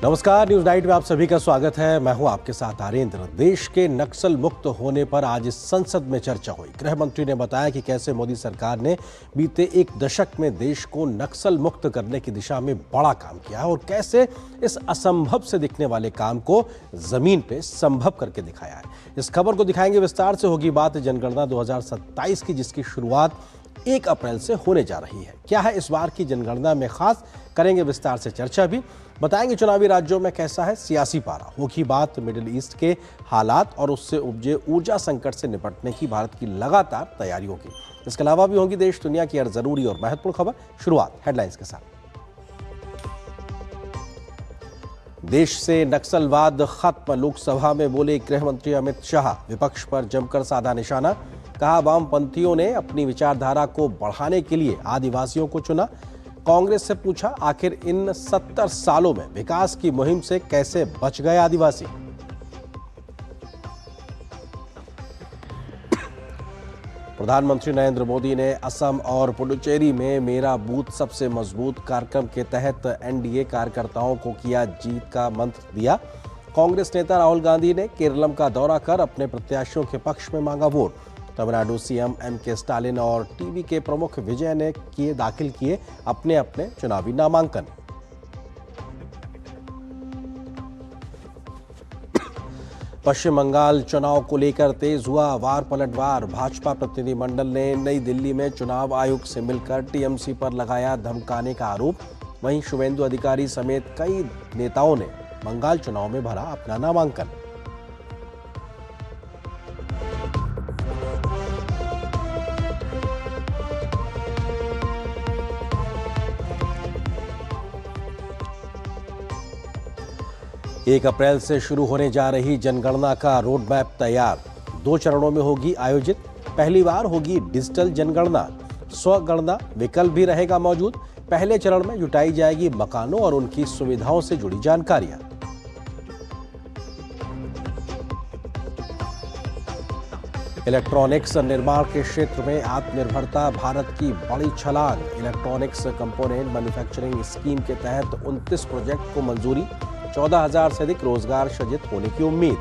नमस्कार, news night में आप सभी का स्वागत है। मैं हूं आपके साथ आरेंद्र। देश के नक्सल मुक्त होने पर आज संसद में चर्चा हुई। गृह मंत्री ने बताया कि कैसे मोदी सरकार ने बीते एक दशक में देश को नक्सल मुक्त करने की दिशा में बड़ा काम किया है और कैसे इस असंभव से दिखने वाले काम को जमीन पे संभव करके दिखाया है। इस खबर को दिखाएंगे विस्तार से। होगी बात जनगणना 2027 की, जिसकी शुरुआत 1 अप्रैल से होने जा रही है। क्या है इस बार की जनगणना में खास, करेंगे विस्तार से चर्चा भी। बताएंगे चुनावी राज्यों में कैसा है सियासी पारा। होगी बात मिडिल ईस्ट के हालात और उससे उपजे ऊर्जा संकट से निपटने की भारत की लगातार तैयारियों की। इसके अलावा भी होगी देश दुनिया की हर जरूरी और महत्वपूर्ण खबर। शुरुआत हेडलाइंस के साथ। देश से नक्सलवाद खत्म, लोकसभा में बोले गृह मंत्री अमित शाह। विपक्ष पर जमकर साधा निशाना, कहा वामपंथियों ने अपनी विचारधारा को बढ़ाने के लिए आदिवासियों को चुना। कांग्रेस से पूछा, आखिर इन 70 सालों में विकास की मुहिम से कैसे बच गए आदिवासी। प्रधानमंत्री नरेंद्र मोदी ने असम और पुडुचेरी में मेरा बूथ सबसे मजबूत कार्यक्रम के तहत एनडीए कार्यकर्ताओं को किया जीत का मंत्र दिया। कांग्रेस नेता राहुल गांधी ने केरलम का दौरा कर अपने प्रत्याशियों के पक्ष में मांगा वोट। तमिलनाडु सीएम एमके स्टालिन और टीवी के प्रमुख विजय ने दाखिल किए अपने अपने चुनावी नामांकन। पश्चिम बंगाल चुनाव को लेकर तेज हुआ वार पलटवार। भाजपा प्रतिनिधिमंडल ने नई दिल्ली में चुनाव आयोग से मिलकर टीएमसी पर लगाया धमकाने का आरोप। वहीं शुभेंदु अधिकारी समेत कई नेताओं ने बंगाल चुनाव में भरा अपना नामांकन। एक अप्रैल से शुरू होने जा रही जनगणना का रोड मैप तैयार। 2 चरणों में होगी आयोजित। पहली बार होगी डिजिटल जनगणना। स्वगणना विकल्प भी रहेगा मौजूद। पहले चरण में जुटाई जाएगी मकानों और उनकी सुविधाओं से जुड़ी जानकारियां। इलेक्ट्रॉनिक्स निर्माण के क्षेत्र में आत्मनिर्भरता भारत की बड़ी छलांग। इलेक्ट्रॉनिक्स कंपोनेंट मैन्युफैक्चरिंग स्कीम के तहत 29 प्रोजेक्ट को मंजूरी। 14,000 से अधिक रोजगार सृजित होने की उम्मीद।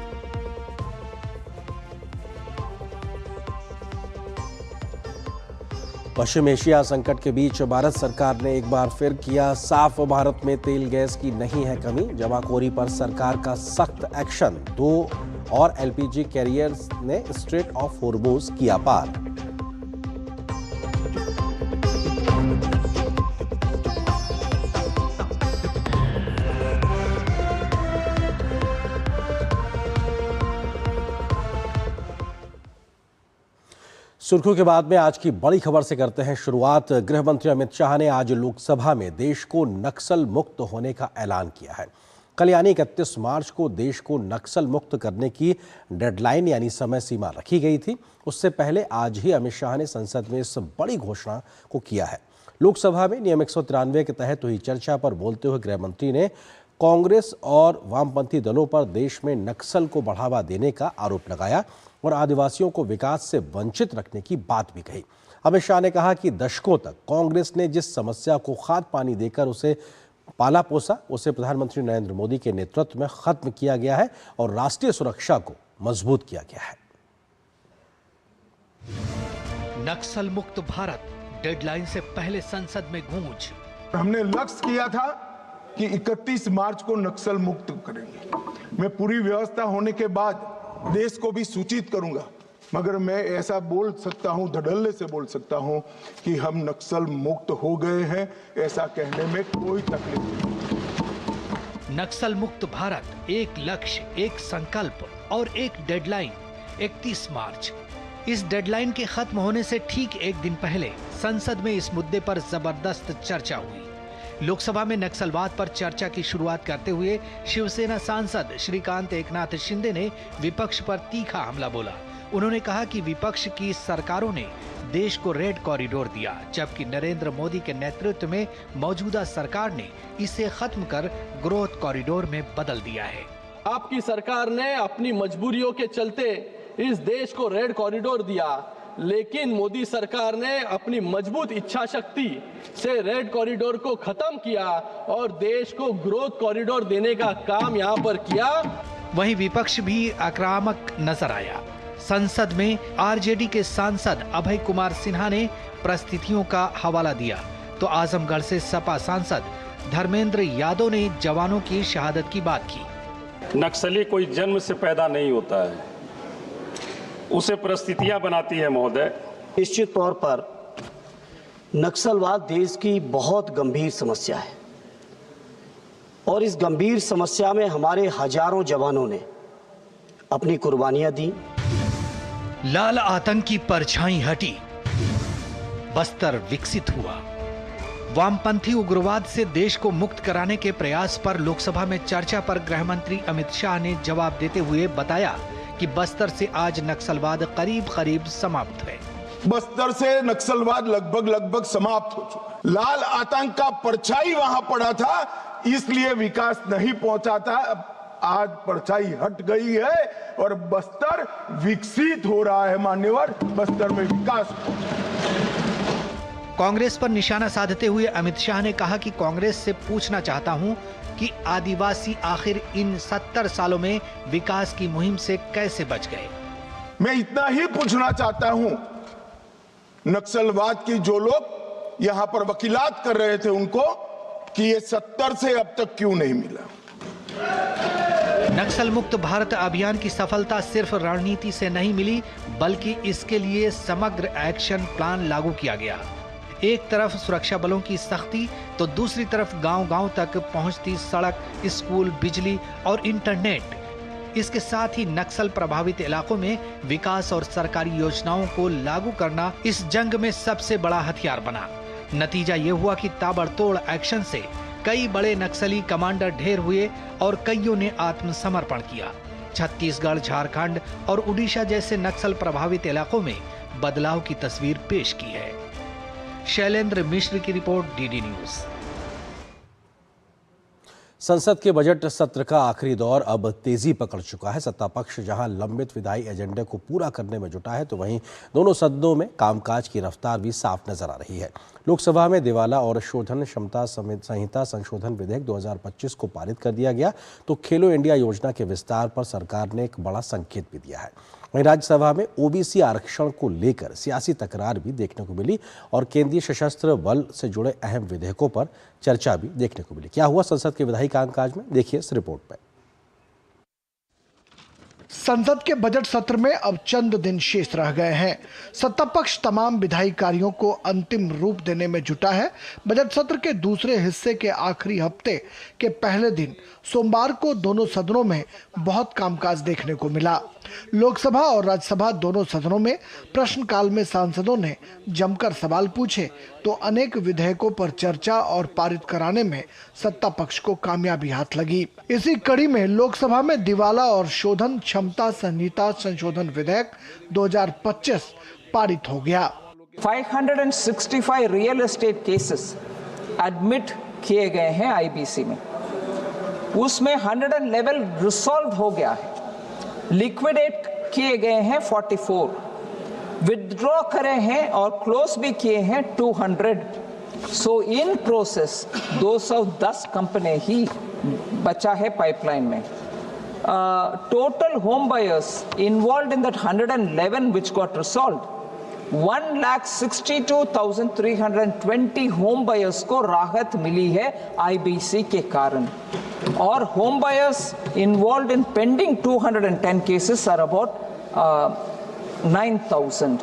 पश्चिम एशिया संकट के बीच भारत सरकार ने एक बार फिर किया साफ, भारत में तेल गैस की नहीं है कमी। जमाखोरी पर सरकार का सख्त एक्शन। 2 और एलपीजी कैरियर्स ने स्ट्रेट ऑफ हॉर्मुज किया पार। सुर्खियों के बाद में आज की बड़ी खबर से करते हैं शुरुआत। गृह मंत्री अमित शाह ने आज लोकसभा में देश को नक्सल मुक्त होने का ऐलान किया है। कल यानी 31 मार्च को देश को नक्सल मुक्त करने की डेडलाइन यानी समय सीमा रखी गई थी। उससे पहले आज ही अमित शाह ने संसद में इस बड़ी घोषणा को किया है। लोकसभा में नियम 193 के तहत हुई चर्चा पर बोलते हुए गृह मंत्री ने कांग्रेस और वामपंथी दलों पर देश में नक्सल को बढ़ावा देने का आरोप लगाया और आदिवासियों को विकास से वंचित रखने की बात भी कही। अमित शाह ने कहा कि दशकों तक कांग्रेस ने जिस समस्या को खाद पानी देकर उसे पाला पोसा, उसे प्रधानमंत्री नरेंद्र मोदी के नेतृत्व में खत्म किया गया है और राष्ट्रीय सुरक्षा को मजबूत किया गया है। नक्सल मुक्त भारत, डेडलाइन से पहले संसद में गूंज। हमने लक्ष्य किया था कि 31 मार्च को नक्सल मुक्त करेंगे। मैं पूरी व्यवस्था होने के बाद देश को भी सूचित करूंगा, मगर मैं ऐसा बोल सकता हूं, धड़ल्ले से बोल सकता हूं कि हम नक्सल मुक्त हो गए हैं। ऐसा कहने में कोई तकलीफ नहीं। नक्सल मुक्त भारत, एक लक्ष्य, एक संकल्प और एक डेडलाइन 31 मार्च। इस डेडलाइन के खत्म होने से ठीक एक दिन पहले संसद में इस मुद्दे पर जबरदस्त चर्चा हुई। लोकसभा में नक्सलवाद पर चर्चा की शुरुआत करते हुए शिवसेना सांसद श्रीकांत एकनाथ शिंदे ने विपक्ष पर तीखा हमला बोला। उन्होंने कहा कि विपक्ष की सरकारों ने देश को रेड कॉरिडोर दिया, जबकि नरेंद्र मोदी के नेतृत्व में मौजूदा सरकार ने इसे खत्म कर ग्रोथ कॉरिडोर में बदल दिया है। आपकी सरकार ने अपनी मजबूरियों के चलते इस देश को रेड कॉरिडोर दिया, लेकिन मोदी सरकार ने अपनी मजबूत इच्छा शक्ति से रेड कॉरिडोर को खत्म किया और देश को ग्रोथ कॉरिडोर देने का काम यहां पर किया। वहीं विपक्ष भी आक्रामक नजर आया। संसद में आरजेडी के सांसद अभय कुमार सिन्हा ने परिस्थितियों का हवाला दिया, तो आजमगढ़ से सपा सांसद धर्मेंद्र यादव ने जवानों की शहादत की बात की। नक्सली कोई जन्म से पैदा नहीं होता है, उसे परिस्थितियां बनाती है महोदय। निश्चित तौर पर नक्सलवाद देश की बहुत गंभीर समस्या है और इस गंभीर समस्या में हमारे हजारों जवानों ने अपनी कुर्बानियां दी। लाल आतंक की परछाई हटी, बस्तर विकसित हुआ। वामपंथी उग्रवाद से देश को मुक्त कराने के प्रयास पर लोकसभा में चर्चा पर गृह मंत्री अमित शाह ने जवाब देते हुए बताया कि बस्तर से आज नक्सलवाद करीब समाप्त है। बस्तर से नक्सलवाद लगभग समाप्त हो चुका। लाल आतंक का परछाई वहां पड़ा था, इसलिए विकास नहीं पहुंचा था। आज परछाई हट गई है और बस्तर विकसित हो रहा है। मान्यवर, बस्तर में विकास। कांग्रेस पर निशाना साधते हुए अमित शाह ने कहा कि कांग्रेस से पूछना चाहता हूं कि आदिवासी आखिर इन 70 सालों में विकास की मुहिम से कैसे बच गए। मैं इतना ही पूछना चाहता हूं, नक्सलवाद की जो लोग यहां पर वकीलात कर रहे थे उनको, कि ये 70 से अब तक क्यों नहीं मिला। नक्सल मुक्त भारत अभियान की सफलता सिर्फ रणनीति से नहीं मिली, बल्कि इसके लिए समग्र एक्शन प्लान लागू किया गया। एक तरफ सुरक्षा बलों की सख्ती, तो दूसरी तरफ गांव-गांव तक पहुंचती सड़क, स्कूल, बिजली और इंटरनेट। इसके साथ ही नक्सल प्रभावित इलाकों में विकास और सरकारी योजनाओं को लागू करना इस जंग में सबसे बड़ा हथियार बना। नतीजा ये हुआ कि ताबड़तोड़ एक्शन से कई बड़े नक्सली कमांडर ढेर हुए और कईयों ने आत्मसमर्पण किया। छत्तीसगढ़, झारखंड और उड़ीसा जैसे नक्सल प्रभावित इलाकों में बदलाव की तस्वीर पेश की है। शैलेंद्र मिश्र की रिपोर्ट, डीडी न्यूज। संसद के बजट सत्र का आखिरी दौर अब तेजी पकड़ चुका है। सत्ता पक्ष जहां लंबित विधायी एजेंडे को पूरा करने में जुटा है, तो वहीं दोनों सदनों में कामकाज की रफ्तार भी साफ नजर आ रही है। लोकसभा में दिवाला और शोधन क्षमता संहिता संशोधन विधेयक 2025 को पारित कर दिया गया, तो खेलो इंडिया योजना के विस्तार पर सरकार ने एक बड़ा संकेत भी दिया है। वहीं राज्यसभा में ओबीसी आरक्षण को लेकर सियासी तकरार भी देखने को मिली और केंद्रीय सशस्त्र बल से जुड़े अहम विधेयकों पर चर्चा भी देखने को मिली। क्या हुआ संसद के विधायी कामकाज में, देखिए इस रिपोर्ट में। संसद के बजट सत्र में अब चंद दिन शेष रह गए हैं। सत्ता पक्ष तमाम विधायी कार्यों को अंतिम रूप देने में जुटा है। बजट सत्र के दूसरे हिस्से के आखिरी हफ्ते के पहले दिन सोमवार को दोनों सदनों में बहुत कामकाज देखने को मिला। लोकसभा और राज्यसभा दोनों सदनों में प्रश्नकाल में सांसदों ने जमकर सवाल पूछे, तो अनेक विधेयकों पर चर्चा और पारित कराने में सत्ता पक्ष को कामयाबी हाथ लगी। इसी कड़ी में लोकसभा में दिवाला और शोधन क्षमता संहिता संशोधन विधेयक 2025 पारित हो गया। 565 रियल एस्टेट केसेस एडमिट किए गए हैं आईबीसी में, उसमें 111 रिसॉल्व हो गया है। लिक्विडेट किए गए हैं 44, विथड्रॉ करे हैं और क्लोज भी किए हैं 200। सो इन प्रोसेस 210 कंपनी ही बचा है पाइपलाइन में। Total home buyers involve in that 111 which got resolve, 1,62,320 home buyers को राहत मिली है आईबीसी के कारण, और home buyers involve in pending 210 cases are about 9,000।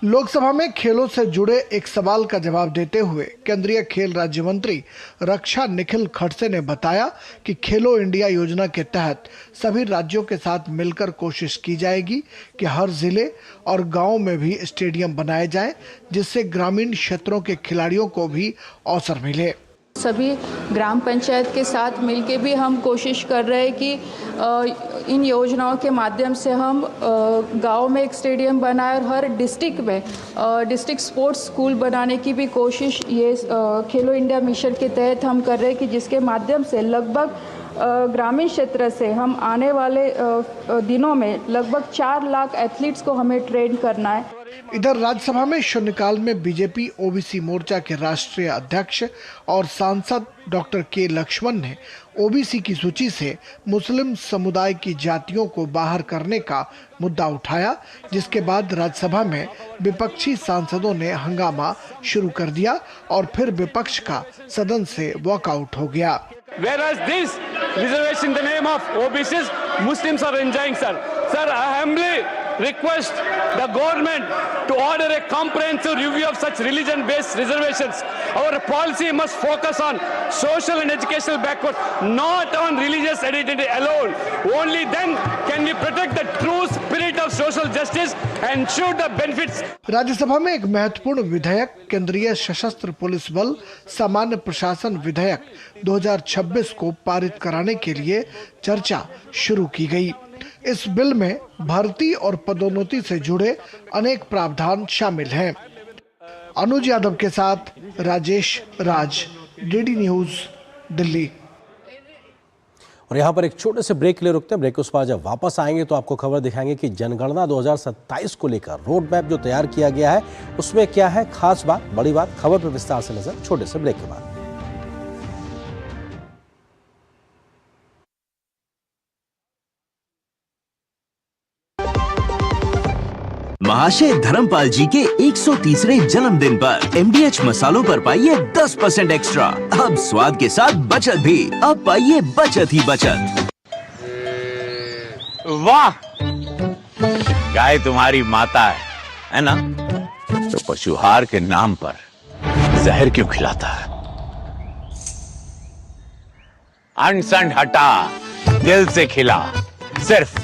Lok Sabha में खेलों से जुड़े एक सवाल का जवाब देते हुए केंद्रीय खेल राज्य मंत्री रक्षा निखिल खड़से ने बताया कि खेलो इंडिया योजना के तहत सभी राज्यों के साथ मिलकर कोशिश की जाएगी कि हर जिले और गांव में भी स्टेडियम बनाए जाएं, जिससे ग्रामीण क्षेत्रों के खिलाड़ियों को भी अवसर मिले। सभी ग्राम पंचायत के साथ मिलके भी हम कोशिश कर रहे हैं कि इन योजनाओं के माध्यम से हम गांव में एक स्टेडियम बनाए और हर डिस्ट्रिक्ट में डिस्ट्रिक्ट स्पोर्ट्स स्कूल बनाने की भी कोशिश ये खेलो इंडिया मिशन के तहत हम कर रहे हैं, कि जिसके माध्यम से लगभग ग्रामीण क्षेत्र से हम आने वाले दिनों में लगभग 4 लाख एथलीट्स को हमें ट्रेन करना है। इधर राज्यसभा में शून्यकाल में बीजेपी ओबीसी मोर्चा के राष्ट्रीय अध्यक्ष और सांसद डॉक्टर के लक्ष्मण ने ओबीसी की सूची से मुस्लिम समुदाय की जातियों को बाहर करने का मुद्दा उठाया, जिसके बाद राज्यसभा में विपक्षी सांसदों ने हंगामा शुरू कर दिया और फिर विपक्ष का सदन से वॉकआउट हो गया। Whereas this reservation in the name of OBCs, Muslims are enjoying, sir. Sir, I humbly request the government to order a comprehensive review of such religion-based reservations. Our policy must focus on social and educational backward, not on religious identity alone. Only then can we protect the true spirit of social justice and ensure the benefits. Rajya Sabha में एक महत्वपूर्ण विधेयक केंद्रीय सशस्त्र police बल सामान्य प्रशासन विधेयक 2026 को पारित कराने के लिए चर्चा शुरू की गई। इस बिल में भर्ती और पदोन्नति से जुड़े अनेक प्रावधान शामिल हैं। अनुज यादव के साथ राजेश राज, डीडी न्यूज, दिल्ली। और यहाँ पर एक छोटे से ब्रेक के लिए रुकते हैं। ब्रेक के उस पर जब वापस आएंगे तो आपको खबर दिखाएंगे कि जनगणना 2027 को लेकर रोड मैप जो तैयार किया गया है उसमें क्या है खास बात, बड़ी बात। खबर पर विस्तार से नजर छोटे से ब्रेक के बाद। महाशय धर्मपाल जी के 130वें जन्मदिन पर MDH मसालों पर पाइए 10% एक्स्ट्रा। अब स्वाद के साथ बचत भी, अब पाइए बचत ही बचत। वाह, गाय तुम्हारी माता है ना? तो पशुहार के नाम पर जहर क्यों खिलाता है? अनसन हटा, दिल से खिला, सिर्फ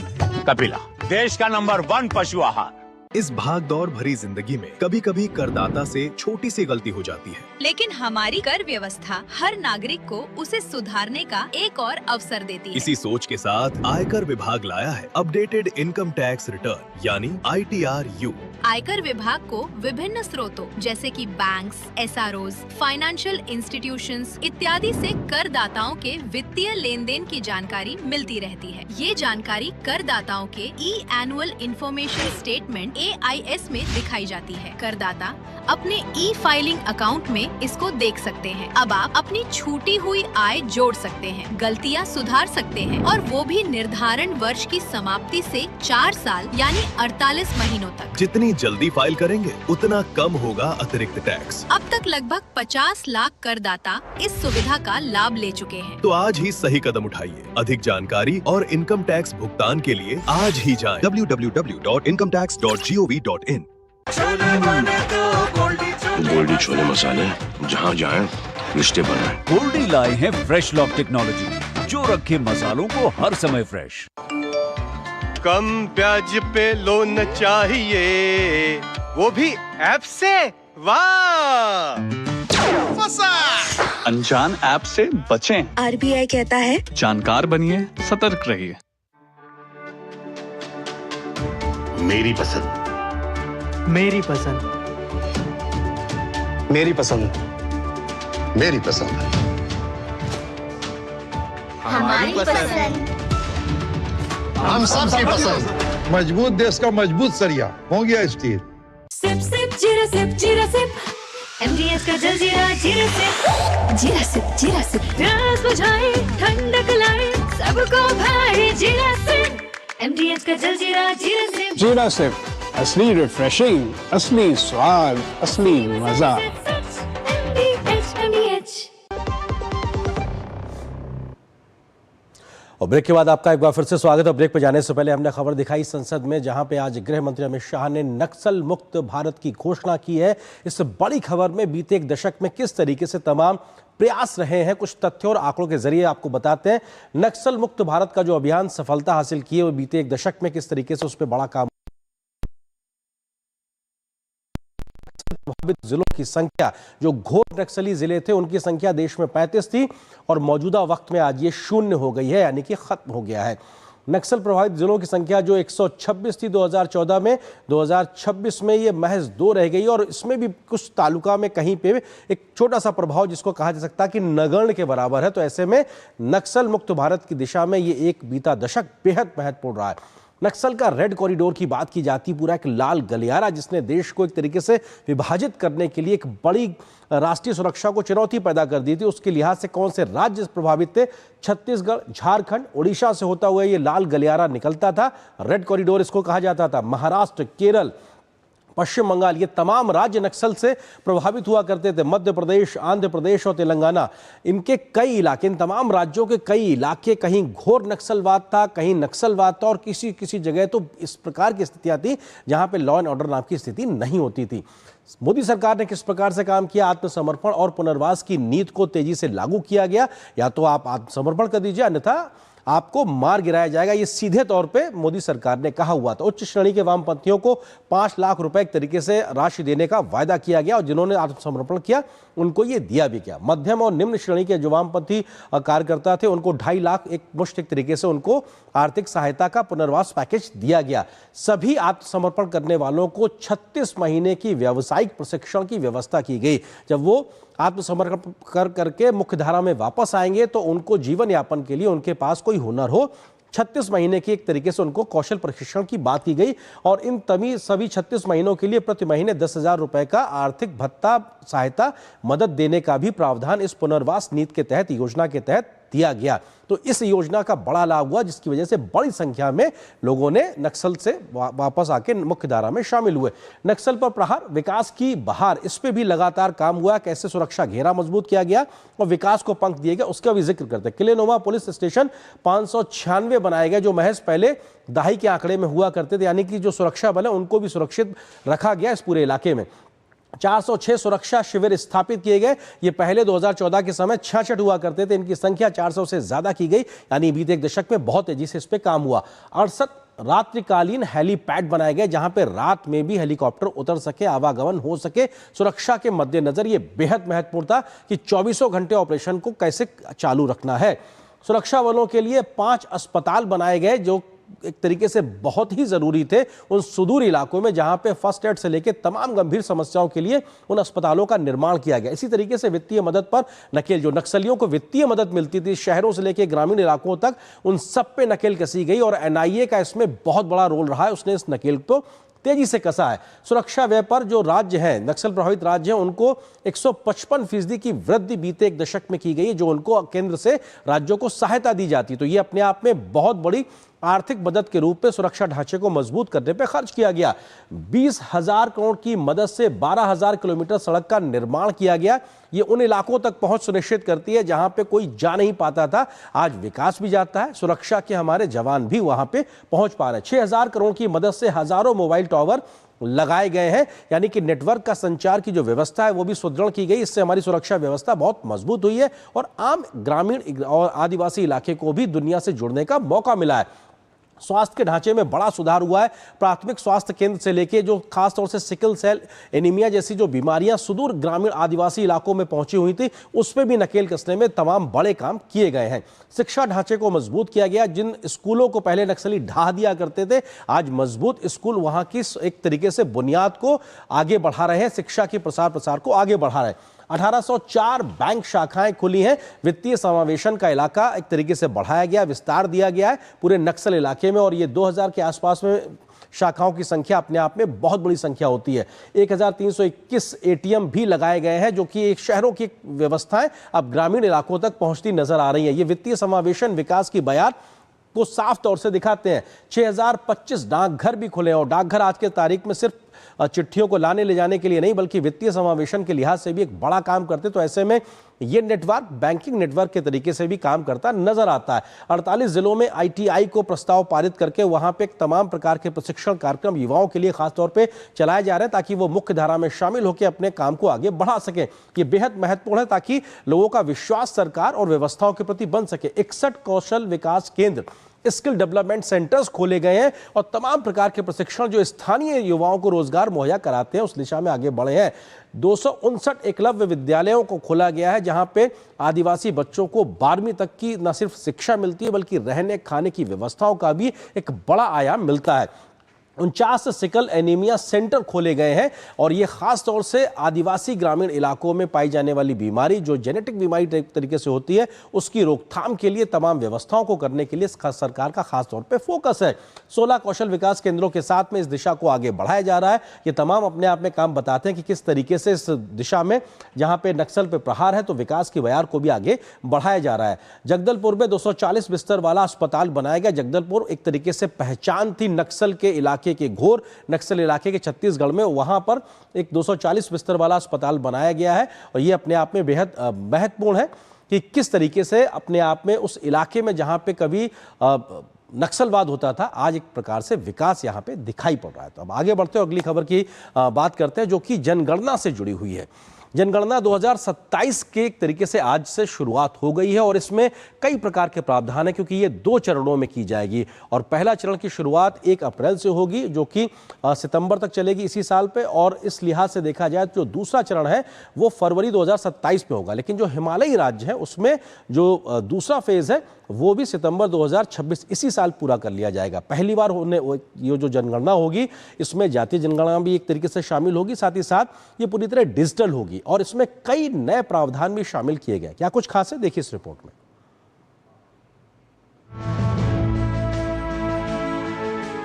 कपिला, देश का नंबर 1 पशु आहार। इस भाग दौड़ भरी जिंदगी में कभी कभी करदाता से छोटी सी गलती हो जाती है, लेकिन हमारी कर व्यवस्था हर नागरिक को उसे सुधारने का एक और अवसर देती है। इसी सोच के साथ आयकर विभाग लाया है अपडेटेड इनकम टैक्स रिटर्न यानी ITRU। आयकर विभाग को विभिन्न स्रोतों जैसे कि बैंक्स, SROs, फाइनेंशियल इंस्टीट्यूशंस इत्यादि से करदाताओं के वित्तीय लेन देन की जानकारी मिलती रहती है। ये जानकारी करदाताओं के एनुअल इंफॉर्मेशन स्टेटमेंट AIS में दिखाई जाती है। करदाता अपने फाइलिंग अकाउंट में इसको देख सकते हैं। अब आप अपनी छूटी हुई आय जोड़ सकते हैं, गलतियां सुधार सकते हैं और वो भी निर्धारण वर्ष की समाप्ति से 4 साल यानी 48 महीनों तक। जितनी जल्दी फाइल करेंगे उतना कम होगा अतिरिक्त टैक्स। अब तक लगभग 50 लाख करदाता इस सुविधा का लाभ ले चुके हैं। तो आज ही सही कदम उठाइए। अधिक जानकारी और इनकम टैक्स भुगतान के लिए आज ही जाएं www.incometax.gov.in। गोल्डी छोले मसाले, जहाँ जाएं रिश्ते बनाएं। गोल्डी लाए हैं फ्रेश लॉक टेक्नोलॉजी जो रखे मसालों को हर समय फ्रेश। कम ब्याज पे लोन चाहिए, वो भी ऐप से। वाह, फंसा। अनजान ऐप से बचें। RBI कहता है जानकार बनिए, सतर्क रहिए। मेरी पसंद, मेरी पसंद, मेरी पसंद, मेरी पसंद, हमारी पसंद, हम सबकी पसंद। मजबूत देश का मजबूत सरिया हो गया स्टील। सिप सिप जीरा सिप, जीरा सिप, MDH का जलजीरा जीरा सिप, जीरा सिप, जीरा सिप, प्यास बुझाए ठंडक लाए सबको भाए जीरा सिप, MDH का जलजीरा जीरा सिप, जीरा सिप, असली रिफ्रेशिंग, असली स्वाद, असली मजा। और ब्रेक के बाद आपका एक बार फिर से स्वागत है। ब्रेक पर जाने से पहले हमने खबर दिखाई संसद में, जहां पे आज गृह मंत्री अमित शाह ने नक्सल मुक्त भारत की घोषणा की है। इस बड़ी खबर में बीते एक दशक में किस तरीके से तमाम प्रयास रहे हैं, कुछ तथ्यों और आंकड़ों के जरिए आपको बताते हैं। नक्सल मुक्त भारत का जो अभियान सफलता हासिल की है वो बीते एक दशक में किस तरीके से उस पर बड़ा काम। प्रभावित जिलों की संख्या, जो घोर नक्सली जिले थे उनकी संख्या देश में 35 थी और मौजूदा वक्त में आज ये 0 हो गई है, यानी कि खत्म हो गया है। नक्सल प्रभावित जिलों की संख्या जो 126 थी 2014 में, 2026 में ये महज 2 रह गई और इसमें भी कुछ तालुका में कहीं पे एक छोटा सा प्रभाव जिसको कहा जा सकता है कि नगण्य के बराबर है। तो ऐसे में नक्सल मुक्त भारत की दिशा में ये एक बीता दशक बेहद महत्वपूर्ण रहा है। नक्सल का रेड कॉरिडोर की बात की जाती, पूरा एक लाल गलियारा जिसने देश को एक तरीके से विभाजित करने के लिए एक बड़ी राष्ट्रीय सुरक्षा को चुनौती पैदा कर दी थी। उसके लिहाज से कौन से राज्य प्रभावित थे? छत्तीसगढ़, झारखंड, ओडिशा से होता हुआ ये लाल गलियारा निकलता था। रेड कॉरिडोर इसको कहा जाता था। महाराष्ट्र, केरल, पश्चिम बंगाल, ये तमाम राज्य नक्सल से प्रभावित हुआ करते थे। मध्य प्रदेश, आंध्र प्रदेश और तेलंगाना, इनके कई इलाके, इन तमाम राज्यों के कई इलाके कहीं घोर नक्सलवाद था, कहीं नक्सलवाद था और किसी किसी जगह तो इस प्रकार की स्थितियां थी जहां पे लॉ एंड ऑर्डर नाम की स्थिति नहीं होती थी। मोदी सरकार ने किस प्रकार से काम किया? आत्मसमर्पण और पुनर्वास की नीति को तेजी से लागू किया गया। या तो आप आत्मसमर्पण कर दीजिए, अन्यथा आपको मार गिराया जाएगा, ये सीधे तौर पे मोदी सरकार ने कहा हुआ था। उच्च श्रेणी के वामपंथियों को 5 लाख रुपए एक तरीके से राशि देने का वायदा किया गया और जिन्होंने आत्मसमर्पण किया उनको ये दिया भी गया। मध्यम और निम्न श्रेणी के जो वामपंथी कार्यकर्ता थे उनको 2.5 लाख एक मुश्त एक तरीके से उनको आर्थिक सहायता का पुनर्वास पैकेज दिया गया। सभी आत्मसमर्पण करने वालों को 36 महीने की व्यावसायिक प्रशिक्षण की व्यवस्था की गई। जब वो आत्मसमर्पण कर करके मुख्य धारा में वापस आएंगे तो उनको जीवन यापन के लिए उनके पास कोई हुनर हो। 36 महीने की एक तरीके से उनको कौशल प्रशिक्षण की बात की गई और इन सभी 36 महीनों के लिए प्रति महीने 10,000 रुपए का आर्थिक भत्ता, सहायता, मदद देने का भी प्रावधान इस पुनर्वास नीति के तहत, योजना के तहत दिया गया। तो इस योजना का बड़ा लाभ हुआ जिसकी वजह से बड़ी संख्या में लोगों ने नक्सल से वापस आके मुख्य धारा में शामिल हुए। नक्सल पर प्रहार, विकास की बहार, इस पे भी लगातार काम हुआ। कैसे सुरक्षा घेरा मजबूत किया गया और विकास को पंख दिए गए उसका भी जिक्र करते हैं। किलेनोवा पुलिस स्टेशन 596 बनाए गए जो महज पहले दहाई के आंकड़े में हुआ करते थे, यानी कि जो सुरक्षा बल है उनको भी सुरक्षित रखा गया इस पूरे इलाके में। 406 सुरक्षा शिविर स्थापित किए गए। ये पहले 2014 के समय 66 हुआ करते थे, इनकी संख्या 400 से ज्यादा की गई, यानी बीते एक दशक में बहुत तेजी से इस पे काम हुआ। 68 रात्रिकालीन हेलीपैड बनाए गए जहां पे रात में भी हेलीकॉप्टर उतर सके, आवागमन हो सके। सुरक्षा के मद्देनजर ये बेहद महत्वपूर्ण था कि 24 घंटे ऑपरेशन को कैसे चालू रखना है। सुरक्षा बलों के लिए 5 अस्पताल बनाए गए जो एक तरीके से बहुत ही जरूरी थे उन सुदूर इलाकों में जहां पे फर्स्ट एड से लेकर तमाम गंभीर समस्याओं के लिए उन अस्पतालों का निर्माण किया गया। इसी तरीके से वित्तीय मदद पर नकेल, जो नक्सलियों को वित्तीय मदद मिलती थी शहरों से लेकर ग्रामीण इलाकों तक, उन सब पे नकेल कसी गई और एनआईए का इसमें बहुत बड़ा रोल रहा है। उसने इस नकेल को तेजी से कसा है। सुरक्षा व्यय पर जो राज्य हैं, नक्सल प्रभावित राज्य हैं, उनको 155% की वृद्धि बीते एक दशक में की गई, जो उनको केंद्र से राज्यों को सहायता दी जाती। तो ये अपने आप में बहुत बड़ी आर्थिक मदद के रूप में सुरक्षा ढांचे को मजबूत करने पर खर्च किया गया। 20,000 करोड़ की मदद से 12,000 किलोमीटर सड़क का निर्माण किया गया। ये उन इलाकों तक पहुंच सुनिश्चित करती है जहां पे कोई जा नहीं पाता था, आज विकास भी जाता है, सुरक्षा के हमारे जवान भी वहां पे पहुंच पा रहे हैं। 6,000 करोड़ की मदद से हजारों मोबाइल टावर लगाए गए हैं, यानी कि नेटवर्क का संचार की जो व्यवस्था है वो भी सुदृढ़ की गई। इससे हमारी सुरक्षा व्यवस्था बहुत मजबूत हुई है और आम ग्रामीण और आदिवासी इलाके को भी दुनिया से जुड़ने का मौका मिला है। स्वास्थ्य के ढांचे में बड़ा सुधार हुआ है। प्राथमिक स्वास्थ्य केंद्र से लेके जो खासतौर से सिकल सेल एनीमिया जैसी जो बीमारियां सुदूर ग्रामीण आदिवासी इलाकों में पहुंची हुई थी, उस पर भी नकेल कसने में तमाम बड़े काम किए गए हैं। शिक्षा ढांचे को मजबूत किया गया। जिन स्कूलों को पहले नक्सली ढा दिया करते थे, आज मजबूत स्कूल वहां की एक तरीके से बुनियाद को आगे बढ़ा रहे हैं, शिक्षा के प्रसार को आगे बढ़ा रहे हैं। 1804 बैंक शाखाएं खुली हैं। वित्तीय समावेशन का इलाका एक तरीके से बढ़ाया गया, विस्तार दिया गया है पूरे नक्सल इलाके में और ये 2000 के आसपास में शाखाओं की संख्या अपने आप में बहुत बड़ी संख्या होती है। 1321 एटीएम भी लगाए गए हैं जो कि एक शहरों की व्यवस्थाएं अब ग्रामीण इलाकों तक पहुंचती नजर आ रही है। ये वित्तीय समावेशन विकास की बयान को साफ तौर से दिखाते हैं। 6025 डाकघर भी खुले और डाकघर आज के तारीख में सिर्फ चिट्ठियों को लाने ले जाने के लिए नहीं बल्कि वित्तीय समावेशन के लिहाज से भी एक बड़ा काम करते। तो ऐसे में ये नेटवर्क बैंकिंग नेटवर्क के तरीके से भी काम करता नजर आता है। 48 जिलों में आईटीआई को प्रस्ताव पारित करके वहां पे तमाम प्रकार के प्रशिक्षण कार्यक्रम युवाओं के लिए खासतौर पे चलाए जा रहे हैं ताकि वो मुख्य धारा में शामिल होकर अपने काम को आगे बढ़ा सके। ये बेहद महत्वपूर्ण है ताकि लोगों का विश्वास सरकार और व्यवस्थाओं के प्रति बन सके। 61 कौशल विकास केंद्र स्किल डेवलपमेंट सेंटर्स खोले गए हैं और तमाम प्रकार के प्रशिक्षण जो स्थानीय युवाओं को रोजगार मुहैया कराते हैं उस दिशा में आगे बढ़े हैं। 259 एकलव्य विद्यालयों को खोला गया है जहां पे आदिवासी बच्चों को 12वीं तक की न सिर्फ शिक्षा मिलती है बल्कि रहने खाने की व्यवस्थाओं का भी एक बड़ा आयाम मिलता है। 49 सिकल एनीमिया सेंटर खोले गए हैं और ये खास तौर से आदिवासी ग्रामीण इलाकों में पाई जाने वाली बीमारी जो जेनेटिक बीमारी तरीके से होती है उसकी रोकथाम के लिए तमाम व्यवस्थाओं को करने के लिए सरकार का खास तौर पे फोकस है। 16 कौशल विकास केंद्रों के साथ में इस दिशा को आगे बढ़ाया जा रहा है। ये तमाम अपने आप में काम बताते हैं कि किस तरीके से इस दिशा में जहां पे नक्सल पे प्रहार है तो विकास की बयार को भी आगे बढ़ाया जा रहा है। जगदलपुर में 240 बिस्तर वाला अस्पताल बनाया गया। जगदलपुर एक तरीके से पहचान थी नक्सल के इलाके के घोर नक्सल इलाके के छत्तीसगढ़ में, वहां पर एक 240 बिस्तर वाला अस्पताल बनाया गया है और ये अपने आप में बेहद महत्वपूर्ण है कि किस तरीके से अपने आप में उस इलाके में जहां पे कभी नक्सलवाद होता था आज एक प्रकार से विकास यहां पे दिखाई पड़ रहा है। तो अब आगे बढ़ते हैं, अगली खबर की बात करते हैं जो कि जनगणना से जुड़ी हुई है। जनगणना 2027 के एक तरीके से आज से शुरुआत हो गई है और इसमें कई प्रकार के प्रावधान है क्योंकि ये 2 चरणों में की जाएगी और पहला चरण की शुरुआत 1 अप्रैल से होगी जो कि सितंबर तक चलेगी इसी साल पे, और इस लिहाज से देखा जाए तो जो दूसरा चरण है वो फरवरी 2027 में होगा। लेकिन जो हिमालयी राज्य है उसमें जो दूसरा फेज है वो भी सितंबर 2026 इसी साल पूरा कर लिया जाएगा। पहली बार होने ये जो जनगणना होगी इसमें जातीय जनगणना भी एक तरीके से शामिल होगी, साथ ही साथ ये पूरी तरह डिजिटल होगी और इसमें कई नए प्रावधान भी शामिल किए गए। क्या कुछ खास है, देखिए इस रिपोर्ट में।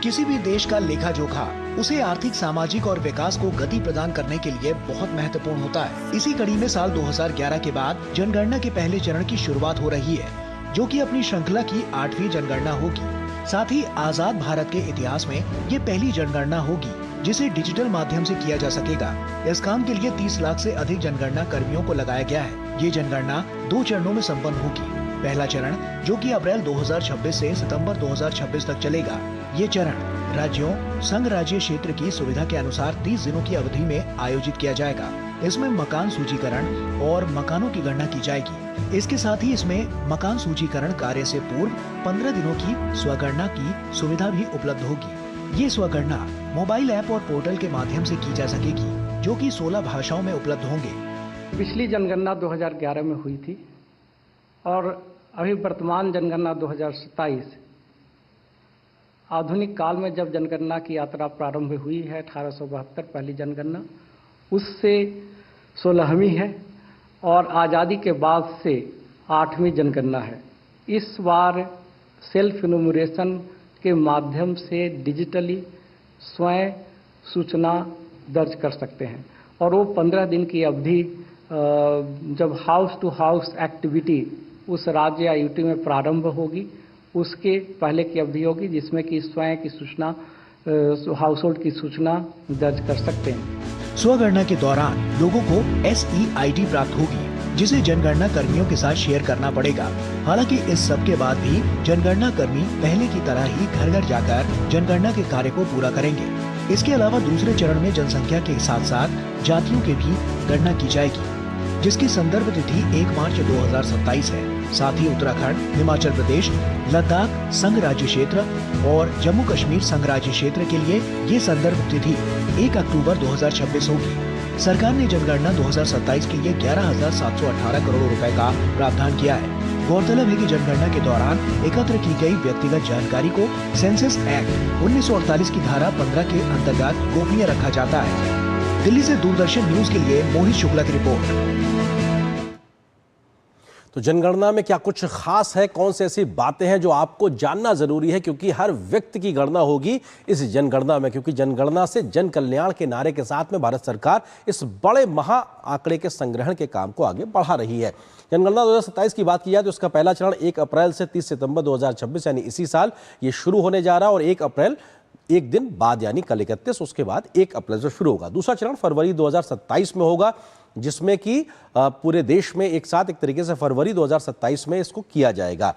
किसी भी देश का लेखा जोखा उसे आर्थिक, सामाजिक और विकास को गति प्रदान करने के लिए बहुत महत्वपूर्ण होता है। इसी कड़ी में साल 2011 के बाद जनगणना के पहले चरण की शुरुआत हो रही है जो कि अपनी श्रृंखला की 8वीं जनगणना होगी। साथ ही आजाद भारत के इतिहास में ये पहली जनगणना होगी जिसे डिजिटल माध्यम से किया जा सकेगा। इस काम के लिए 30 लाख से अधिक जनगणना कर्मियों को लगाया गया है। ये जनगणना 2 चरणों में संपन्न होगी। पहला चरण जो कि अप्रैल 2026 से सितंबर 2026 तक चलेगा। ये चरण राज्यों, संघ राज्य क्षेत्र की सुविधा के अनुसार 30 दिनों की अवधि में आयोजित किया जाएगा। इसमें मकान सूचीकरण और मकानों की गणना की जाएगी। इसके साथ ही इसमें मकान सूचीकरण कार्य से पूर्व 15 दिनों की स्वगणना की सुविधा भी उपलब्ध होगी। ये स्वगणना मोबाइल ऐप और पोर्टल के माध्यम से की जा सकेगी जो कि 16 भाषाओं में उपलब्ध होंगे। पिछली जनगणना 2011 में हुई थी और अभी वर्तमान जनगणना 2027 आधुनिक काल में जब जनगणना की यात्रा प्रारंभ हुई है 1872 पहली जनगणना उससे 16वीं है और आज़ादी के बाद से 8वीं जनगणना है। इस बार सेल्फ इनुमरेशन के माध्यम से डिजिटली स्वयं सूचना दर्ज कर सकते हैं और वो 15 दिन की अवधि जब हाउस टू हाउस एक्टिविटी उस राज्य या यूटी में प्रारंभ होगी उसके पहले की अवधि होगी जिसमें कि स्वयं की सूचना हाउस होल्ड की सूचना दर्ज कर सकते हैं। स्वगणना के दौरान लोगों को SEID प्राप्त होगी जिसे जनगणना कर्मियों के साथ शेयर करना पड़ेगा। हालांकि इस सब के बाद भी जनगणना कर्मी पहले की तरह ही घर घर जाकर जनगणना के कार्य को पूरा करेंगे। इसके अलावा दूसरे चरण में जनसंख्या के साथ साथ जातियों की भी गणना की जाएगी जिसकी संदर्भ तिथि 1 मार्च 2027 है। साथ ही उत्तराखंड, हिमाचल प्रदेश, लद्दाख संघ राज्य क्षेत्र और जम्मू कश्मीर संघ राज्य क्षेत्र के लिए ये संदर्भ तिथि 1 अक्टूबर 2026 होगी। सरकार ने जनगणना 2027 के लिए 11,718 करोड़ रुपए का प्रावधान किया है। गौरतलब है कि जनगणना के दौरान एकत्र की गई व्यक्तिगत जानकारी को सेंसस एक्ट 1948 की धारा 15 के अंतर्गत गोपनीय रखा जाता है। दिल्ली से दूरदर्शन न्यूज के लिए मोहित शुक्ला की रिपोर्ट। तो जनगणना में क्या कुछ खास है, कौन सी ऐसी बातें हैं जो आपको जानना जरूरी है क्योंकि हर व्यक्ति की गणना होगी इस जनगणना में, क्योंकि जनगणना से जन कल्याण के नारे के साथ में भारत सरकार इस बड़े महा आंकड़े के संग्रहण के काम को आगे बढ़ा रही है। जनगणना 2027 की बात की जाए तो इसका पहला चरण 1 अप्रैल से 30 सितंबर 2026 यानी इसी साल ये शुरू होने जा रहा है और 1 अप्रैल एक दिन बाद यानी कल 31 उसके बाद 1 अप्रैल से शुरू होगा। दूसरा चरण फरवरी 2027 में होगा जिसमें कि पूरे देश में एक साथ एक तरीके से फरवरी 2027 में इसको किया जाएगा।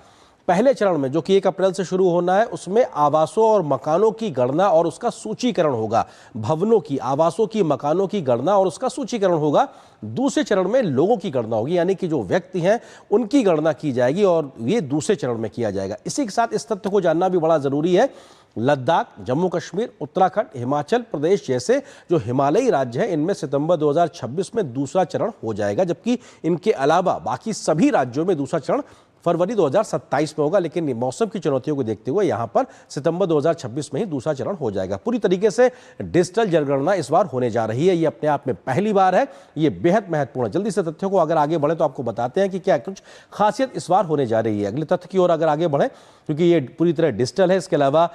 पहले चरण में जो कि 1 अप्रैल से शुरू होना है, उसमें आवासों और मकानों की गणना और उसका सूचीकरण होगा। भवनों की, आवासों की, मकानों की गणना और उसका सूचीकरण होगा। दूसरे चरण में लोगों की गणना होगी, यानी कि जो व्यक्ति हैं उनकी गणना की जाएगी और ये दूसरे चरण में किया जाएगा। इसी के साथ इस तथ्य को जानना भी बड़ा जरूरी है, लद्दाख, जम्मू कश्मीर, उत्तराखंड, हिमाचल प्रदेश जैसे जो हिमालयी राज्य हैं, इनमें सितंबर 2026 में दूसरा चरण हो जाएगा, जबकि इनके अलावा बाकी सभी राज्यों में दूसरा चरण फरवरी 2027 में होगा। लेकिन मौसम की चुनौतियों को देखते हुए यहां पर सितंबर 2026 में ही दूसरा चरण हो जाएगा। पूरी तरीके से डिजिटल जनगणना इस बार होने जा रही है। ये अपने आप में पहली बार है, ये बेहद महत्वपूर्ण है। जल्दी से तथ्यों को अगर आगे बढ़े तो आपको बताते हैं कि क्या कुछ खासियत इस बार होने जा रही है। अगले तथ्य की ओर अगर आगे बढ़े, क्योंकि ये पूरी तरह डिजिटल है, इसके अलावा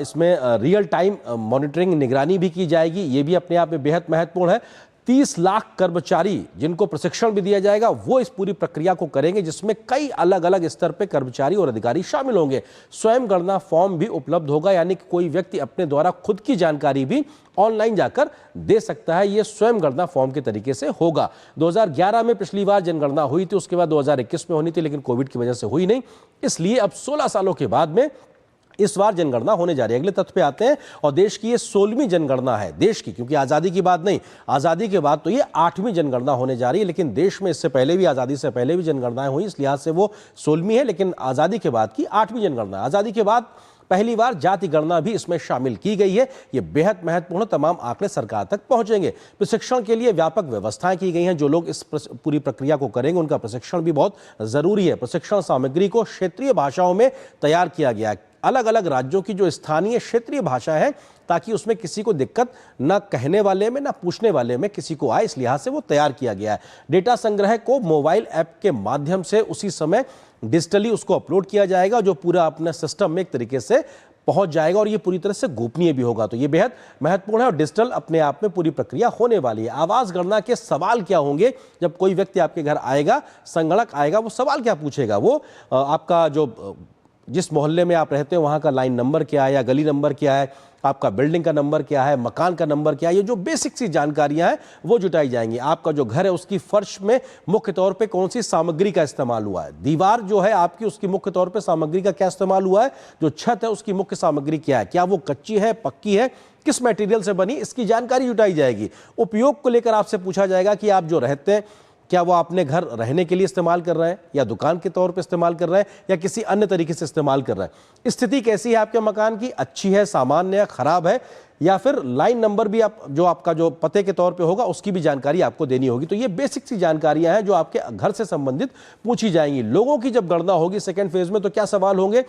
इसमें रियल टाइम मॉनिटरिंग, निगरानी भी की जाएगी। ये भी अपने आप में बेहद महत्वपूर्ण है। 30 लाख कर्मचारी जिनको प्रशिक्षण भी दिया जाएगा, वो इस पूरी प्रक्रिया को करेंगे, जिसमें कई अलग अलग स्तर पे कर्मचारी और अधिकारी शामिल होंगे। स्वयं गणना फॉर्म भी उपलब्ध होगा, यानी कि कोई व्यक्ति अपने द्वारा खुद की जानकारी भी ऑनलाइन जाकर दे सकता है। ये स्वयं गणना फॉर्म के तरीके से होगा। 2011 में पिछली बार जनगणना हुई थी, उसके बाद 2021 में होनी थी, लेकिन कोविड की वजह से हुई नहीं। इसलिए अब 16 सालों के बाद में इस बार जनगणना होने जा रही है। अगले तथ्य पे आते हैं, और देश की ये 16वीं जनगणना है देश की, क्योंकि आज़ादी की बात नहीं, आज़ादी के बाद तो ये 8वीं जनगणना होने जा रही है। लेकिन देश में इससे पहले भी, आज़ादी से पहले भी जनगणनाएं हुई, इस लिहाज से वो 16वीं है, लेकिन आज़ादी के बाद की 8वीं जनगणना। आज़ादी के बाद पहली बार जाति गणना भी इसमें शामिल की गई है। ये बेहद महत्वपूर्ण, तमाम आंकड़े सरकार तक पहुंचेंगे। प्रशिक्षण के लिए व्यापक व्यवस्थाएं की गई हैं। जो लोग इस पूरी प्रक्रिया को करेंगे, उनका प्रशिक्षण भी बहुत जरूरी है। प्रशिक्षण सामग्री को क्षेत्रीय भाषाओं में तैयार किया गया है, अलग अलग राज्यों की जो स्थानीय क्षेत्रीय भाषा है, ताकि उसमें किसी को दिक्कत न कहने वाले में न पूछने वाले में किसी को आए, इस लिहाज से वो तैयार किया गया है। डेटा संग्रह को मोबाइल ऐप के माध्यम से उसी समय डिजिटली उसको अपलोड किया जाएगा, जो पूरा अपने सिस्टम में एक तरीके से पहुंच जाएगा, और ये पूरी तरह से गोपनीय भी होगा। तो ये बेहद महत्वपूर्ण है और डिजिटल अपने आप में पूरी प्रक्रिया होने वाली है। आवास गणना के सवाल क्या होंगे? जब कोई व्यक्ति आपके घर आएगा, संगणक आएगा, वो सवाल क्या पूछेगा? वो आपका जो जिस मोहल्ले में आप रहते हैं वहाँ का लाइन नंबर क्या है, या गली नंबर क्या है, आपका बिल्डिंग का नंबर क्या है, मकान का नंबर क्या है, ये जो बेसिक सी जानकारियां हैं वो जुटाई जाएंगी। आपका जो घर है उसकी फर्श में मुख्य तौर पे कौन सी सामग्री का इस्तेमाल हुआ है, दीवार जो है आपकी उसकी मुख्य तौर पे सामग्री का क्या इस्तेमाल हुआ है, जो छत है उसकी मुख्य सामग्री क्या है, क्या वो कच्ची है, पक्की है, किस मटेरियल से बनी, इसकी जानकारी जुटाई जाएगी। उपयोग को लेकर आपसे पूछा जाएगा कि आप जो रहते हैं, क्या वो अपने घर रहने के लिए इस्तेमाल कर रहे हैं, या दुकान के तौर पे इस्तेमाल कर रहे हैं, या किसी अन्य तरीके से इस्तेमाल कर रहे हैं। स्थिति कैसी है आपके मकान की, अच्छी है, सामान्य है, खराब है, या फिर लाइन नंबर भी आप जो आपका जो पते के तौर पे होगा उसकी भी जानकारी आपको देनी होगी। तो ये बेसिक सी जानकारियां हैं जो आपके घर से संबंधित पूछी जाएंगी। लोगों की जब गणना होगी सेकेंड फेज में, तो क्या सवाल होंगे?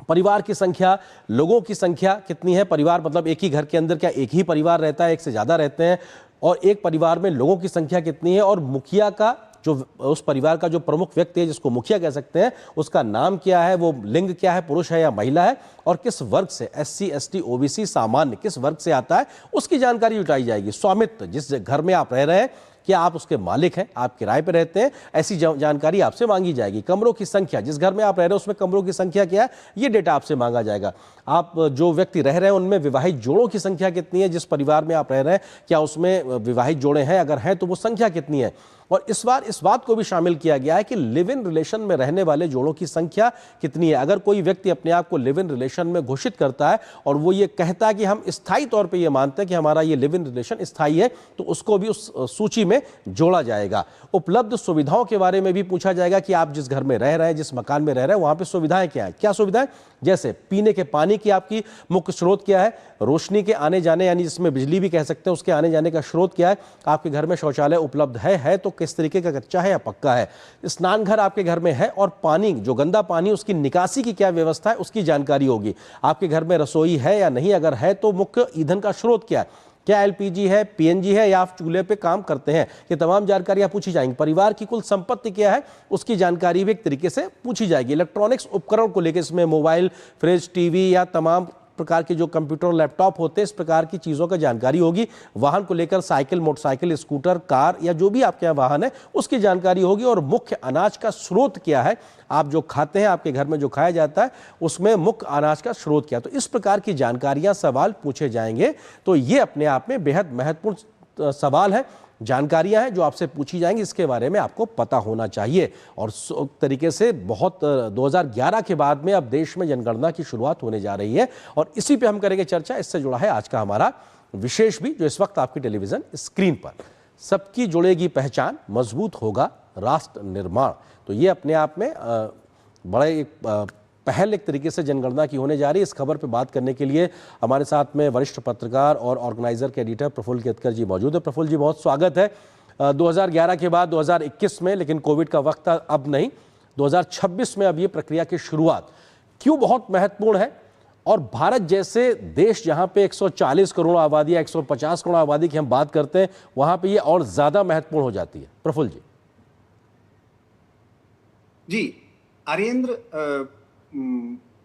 परिवार की संख्या, लोगों की संख्या कितनी है, परिवार मतलब एक ही घर के अंदर क्या एक ही परिवार रहता है, एक से ज्यादा रहते हैं, और एक परिवार में लोगों की संख्या कितनी है, और मुखिया का जो उस परिवार का जो प्रमुख व्यक्ति है जिसको मुखिया कह सकते हैं, उसका नाम क्या है, वो लिंग क्या है, पुरुष है या महिला है, और किस वर्ग से, SC ST OBC सामान्य किस वर्ग से आता है, उसकी जानकारी जुटाई जाएगी। स्वामित्व, जिस घर में आप रह रहे हैं क्या आप उसके मालिक हैं, आप किराए पर रहते हैं, ऐसी जानकारी आपसे मांगी जाएगी। कमरों की संख्या, जिस घर में आप रह रहे हैं उसमें कमरों की संख्या क्या है, ये डेटा आपसे मांगा जाएगा। आप जो व्यक्ति रह रहे हैं उनमें विवाहित जोड़ों की संख्या कितनी है, जिस परिवार में आप रह रहे हैं क्या उसमें विवाहित जोड़े हैं, अगर हैं तो वो संख्या कितनी है। और इस बार इस बात को भी शामिल किया गया है कि लिव इन रिलेशन में रहने वाले जोड़ों की संख्या कितनी है। अगर कोई व्यक्ति अपने आप को लिव इन रिलेशन में घोषित करता है और वो ये कहता है कि हम स्थायी तौर पे ये मानते हैं कि हमारा ये लिव इन रिलेशन स्थायी है, तो उसको भी उस सूची में जोड़ा जाएगा। उपलब्ध सुविधाओं के बारे में भी पूछा जाएगा कि आप जिस घर में रह रहे हैं, जिस मकान में रह रहे हैं, वहां पर सुविधाएं क्या है, क्या सुविधाएं, जैसे पीने के पानी की आपकी मुख्य स्रोत क्या है, रोशनी के आने जाने यानी जिसमें बिजली भी कह सकते हैं उसके आने जाने का स्रोत क्या है, आपके घर में शौचालय उपलब्ध है तो किस तरीके का, कच्चा है या पक्का है, स्नान घर आपके घर में है, और पानी जो गंदा पानी उसकी निकासी की क्या व्यवस्था है उसकी जानकारी होगी। आपके घर में रसोई है या नहीं, अगर है तो मुख्य ईंधन का स्रोत क्या है, क्या LPG है, PNG है, या आप चूल्हे पे काम करते हैं, ये तमाम जानकारियां पूछी जाएंगी। परिवार की कुल संपत्ति क्या है उसकी जानकारी भी एक तरीके से पूछी जाएगी। इलेक्ट्रॉनिक्स उपकरण को लेकर इसमें मोबाइल, फ्रिज, टीवी या तमाम प्रकार के जो कंप्यूटर और लैपटॉप होते हैं, इस प्रकार की चीज़ों का जानकारी होगी। वाहन को लेकर साइकिल, मोटरसाइकिल, स्कूटर, कार या जो भी आपके यहाँ वाहन है उसकी जानकारी होगी। और मुख्य अनाज का स्रोत क्या है, आप जो खाते हैं, आपके घर में जो खाया जाता है उसमें मुख्य अनाज का स्रोत क्या है। तो इस प्रकार की जानकारियां, सवाल पूछे जाएंगे। तो ये अपने आप में बेहद महत्वपूर्ण सवाल हैं, जानकारियां हैं जो आपसे पूछी जाएंगी, इसके बारे में आपको पता होना चाहिए। और तरीके से बहुत 2011 के बाद में अब देश में जनगणना की शुरुआत होने जा रही है और इसी पे हम करेंगे चर्चा। इससे जुड़ा है आज का हमारा विशेष भी, जो इस वक्त आपकी टेलीविजन स्क्रीन पर। सबकी जुड़ेगी पहचान, मजबूत होगा राष्ट्र निर्माण। तो ये अपने आप में बड़े एक पहल एक तरीके से जनगणना की होने जा रही है। इस खबर पे बात करने के लिए हमारे साथ में वरिष्ठ पत्रकार और ऑर्गेनाइजर के एडिटर प्रफुल्ल केतकर जी मौजूद है। प्रफुल्ल जी, बहुत स्वागत है। 2011 के बाद 2021 में, लेकिन कोविड का वक्त था, अब नहीं, 2026 में अब ये प्रक्रिया की शुरुआत क्यों बहुत महत्वपूर्ण है? और भारत जैसे देश जहां पे 140 करोड़ आबादी या 150 करोड़ आबादी की हम बात करते हैं, वहां पे ये और ज्यादा महत्वपूर्ण हो जाती है। प्रफुल्ल जी। जी आर्येंद्र,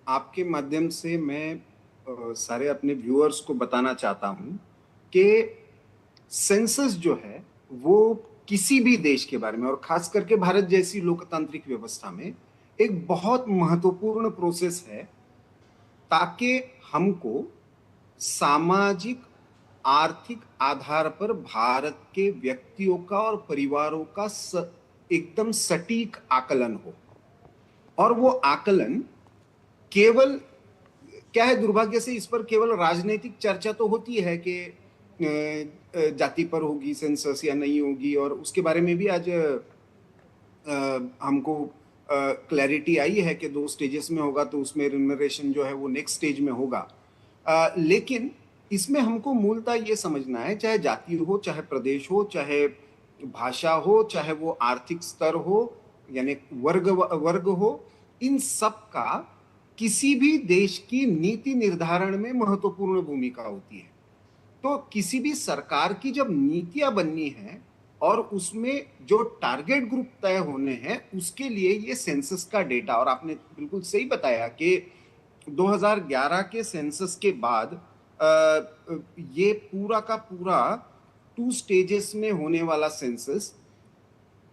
आपके माध्यम से मैं सारे अपने व्यूअर्स को बताना चाहता हूं कि सेंसस जो है वो किसी भी देश के बारे में, और खास करके भारत जैसी लोकतांत्रिक व्यवस्था में, एक बहुत महत्वपूर्ण प्रोसेस है ताकि हमको सामाजिक आर्थिक आधार पर भारत के व्यक्तियों का और परिवारों का एकदम सटीक आकलन हो। और वो आकलन केवल क्या है, दुर्भाग्य से इस पर केवल राजनीतिक चर्चा तो होती है कि जाति पर होगी सेंसस या नहीं होगी, और उसके बारे में भी आज हमको क्लैरिटी आई है कि 2 स्टेजेस में होगा, तो उसमें रिम्यूनरेशन जो है वो नेक्स्ट स्टेज में होगा। लेकिन इसमें हमको मूलतः ये समझना है, चाहे जाति हो, चाहे प्रदेश हो, चाहे भाषा हो, चाहे वो आर्थिक स्तर हो, यानी वर्ग हो, इन सब का किसी भी देश की नीति निर्धारण में महत्वपूर्ण भूमिका होती है। तो किसी भी सरकार की जब नीतियां बननी है और उसमें जो टारगेट ग्रुप तय होने हैं, उसके लिए ये सेंसस का डेटा, और आपने बिल्कुल सही बताया कि 2011 के सेंसस के बाद ये पूरा का पूरा 2 स्टेजेस में होने वाला सेंसस,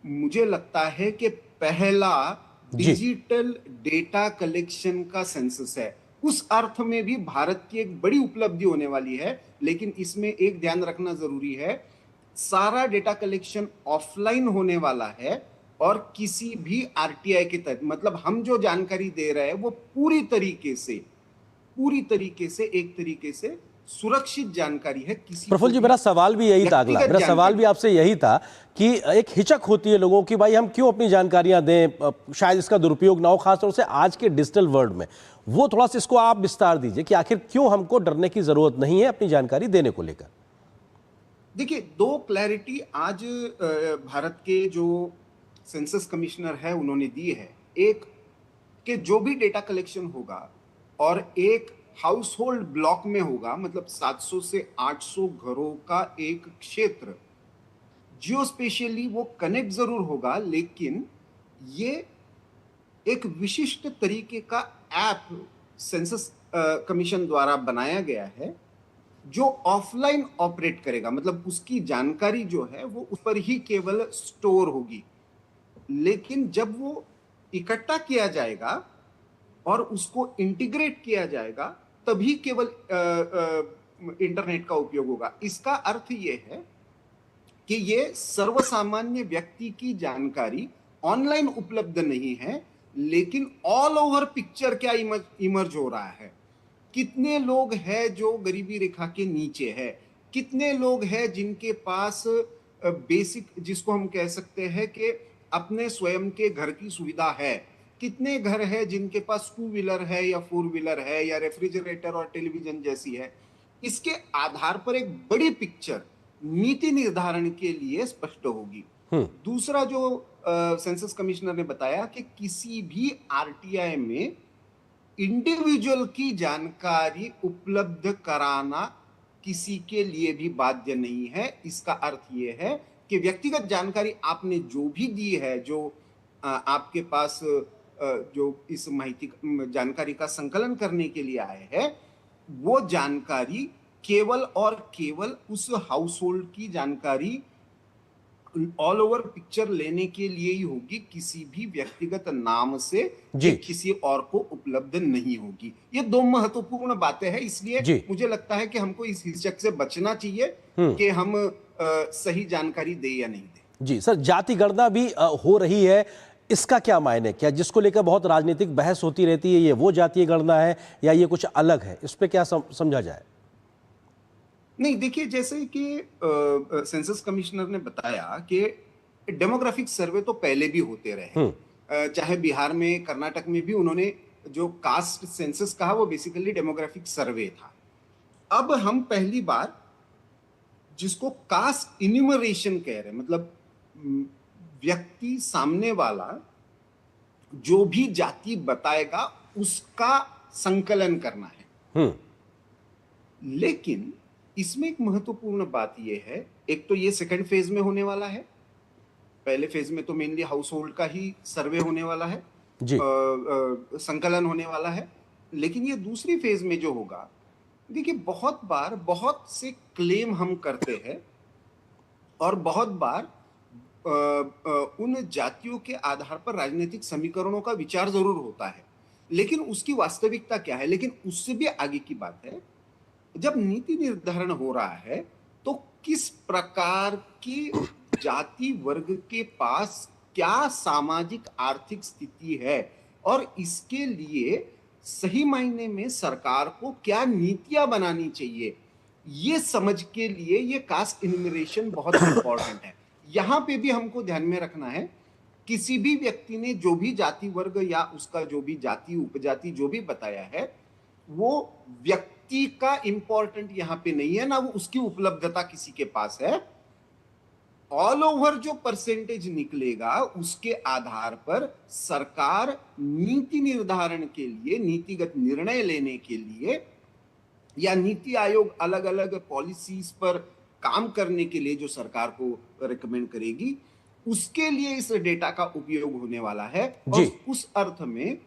मुझे लगता है कि पहला डिजिटल डेटा कलेक्शन का सेंसस है। उस अर्थ में भी भारत की एक बड़ी उपलब्धि होने वाली है। लेकिन इसमें एक ध्यान रखना जरूरी है, सारा डेटा कलेक्शन ऑफलाइन होने वाला है और किसी भी आरटीआई के तहत, मतलब हम जो जानकारी दे रहे हैं वो पूरी तरीके से एक तरीके से सुरक्षित जानकारी है। किसी प्रफुल्ल जी, मेरा सवाल भी यही था, अगला मेरा सवाल भी आपसे यही था कि एक हिचक होती है लोगों की, भाई हम क्यों अपनी जानकारियां दें, शायद इसका दुरुपयोग ना हो, खासतौर से आज के डिजिटल वर्ल्ड में। वो थोड़ा सा इसको आप विस्तार दीजिए कि आखिर क्यों हमको डरने की जरूरत नहीं है अपनी जानकारी देने को लेकर। देखिए, 2 क्लैरिटी आज भारत के जो सेंसस कमिश्नर है उन्होंने दी है। एक कि जो भी डेटा कलेक्शन होगा और एक हाउस होल्ड ब्लॉक में होगा, मतलब 700 से 800 घरों का एक क्षेत्र, जियो स्पेशली वो कनेक्ट जरूर होगा, लेकिन ये एक विशिष्ट तरीके का ऐप सेंसस कमीशन द्वारा बनाया गया है जो ऑफलाइन ऑपरेट करेगा। मतलब उसकी जानकारी जो है वो उस पर ही केवल स्टोर होगी, लेकिन जब वो इकट्ठा किया जाएगा और उसको इंटीग्रेट किया जाएगा तभी केवल इंटरनेट का उपयोग होगा। इसका अर्थ ये है कि ये सर्वसामान्य व्यक्ति की जानकारी ऑनलाइन उपलब्ध नहीं है, लेकिन ऑल ओवर पिक्चर क्या इमर्ज हो रहा है। कितने लोग हैं जो गरीबी रेखा के नीचे है, कितने लोग हैं जिनके पास बेसिक, जिसको हम कह सकते हैं कि अपने स्वयं के घर की सुविधा है, कितने घर हैं जिनके पास 2 व्हीलर है या 4 व्हीलर है या रेफ्रिजरेटर और टेलीविजन जैसी है। इसके आधार पर एक बड़ी पिक्चर नीति निर्धारण के लिए स्पष्ट होगी। दूसरा जो सेंसस कमिश्नर ने बताया कि किसी भी आरटीआई में इंडिविजुअल की जानकारी उपलब्ध कराना किसी के लिए भी बाध्य नहीं है। इसका अर्थ यह है कि व्यक्तिगत जानकारी आपने जो भी दी है, जो आपके पास जो इस माहिती जानकारी का संकलन करने के लिए आए हैं, वो जानकारी केवल और केवल उस हाउस होल्ड की जानकारी ऑल ओवर पिक्चर लेने के लिए ही होगी, किसी भी व्यक्तिगत नाम से किसी और को उपलब्ध नहीं होगी। ये 2 महत्वपूर्ण बातें हैं, इसलिए मुझे लगता है कि हमको इस हिचक से बचना चाहिए कि हम सही जानकारी दे या नहीं दे। जी सर, जाति गणना भी हो रही है, इसका क्या मायने, क्या जिसको लेकर बहुत राजनीतिक बहस होती रहती है, ये वो जातीय गणना है या ये कुछ अलग है, इस पे क्या समझा जाए? नहीं, देखिए, जैसे कि सेंसस कमिश्नर ने बताया कि डेमोग्राफिक सर्वे तो पहले भी होते रहे, चाहे बिहार में, कर्नाटक में भी उन्होंने जो कास्ट सेंसस कहा वो बेसिकली डेमोग्राफिक सर्वे था। अब हम पहली बार जिसको कास्ट इन्यूमरेशन कह रहे हैं, मतलब व्यक्ति सामने वाला जो भी जाति बताएगा उसका संकलन करना है। लेकिन इसमें एक महत्वपूर्ण बात यह है, एक तो ये सेकंड फेज में होने वाला है, पहले फेज में तो मेनली हाउस होल्ड का ही सर्वे होने वाला है, संकलन होने वाला है। लेकिन ये दूसरी फेज में जो होगा, देखिए बहुत बार बहुत से क्लेम हम करते हैं और बहुत बार उन जातियों के आधार पर राजनीतिक समीकरणों का विचार जरूर होता है, लेकिन उसकी वास्तविकता क्या है। लेकिन उससे भी आगे की बात है, जब नीति निर्धारण हो रहा है तो किस प्रकार की जाति वर्ग के पास क्या सामाजिक आर्थिक स्थिति है और इसके लिए सही मायने में सरकार को क्या नीतियां बनानी चाहिए, ये समझ के लिए ये कास्ट इन्यूमरेशन बहुत इंपॉर्टेंट है। यहाँ पे भी हमको ध्यान में रखना है, किसी भी व्यक्ति ने जो भी जाति वर्ग या उसका जो भी जाति उपजाति जो भी बताया है, वो व्यक्ति का इंपॉर्टेंट यहाँ पे नहीं है, ना वो उसकी उपलब्धता किसी के पास है। ऑल ओवर जो परसेंटेज निकलेगा उसके आधार पर सरकार नीति निर्धारण के लिए, नीतिगत निर्णय लेने के लिए या नीति आयोग अलग अलग पॉलिसीज पर काम करने के लिए जो सरकार को रिकमेंड करेगी, उसके लिए इस डेटा का उपयोग होने वाला है। और उस अर्थ में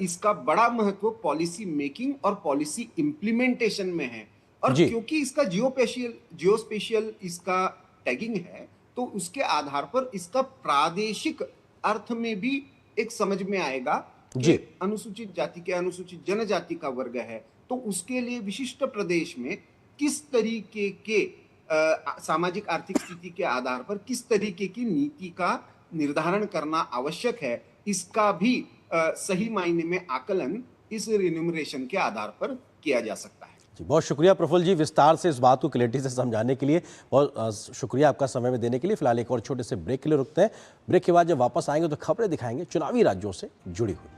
इसका बड़ा महत्व पॉलिसी मेकिंग और पॉलिसी इंप्लीमेंटेशन में है। और क्योंकि इसका जियोस्पेशियल इसका टैगिंग है, तो उसके आधार पर इसका प्रादेशिक अर्थ में भी एक समझ में आएगा कि अनुसूचित जाति के, अनुसूचित जनजाति का वर्ग है, तो उसके लिए विशिष्ट प्रदेश में किस तरीके के सामाजिक आर्थिक स्थिति के आधार पर किस तरीके की नीति का निर्धारण करना आवश्यक है, इसका भी सही मायने में आकलन इस रिन्यूमरेशन के आधार पर किया जा सकता है। जी, बहुत शुक्रिया प्रफुल्ल जी, विस्तार से इस बात को क्लैरिटी से समझाने के लिए बहुत शुक्रिया आपका समय में देने के लिए। फिलहाल एक और छोटे से ब्रेक के लिए रुकते हैं। ब्रेक के बाद जब वापस आएंगे तो खबरें दिखाएंगे चुनावी राज्यों से जुड़ी हुई।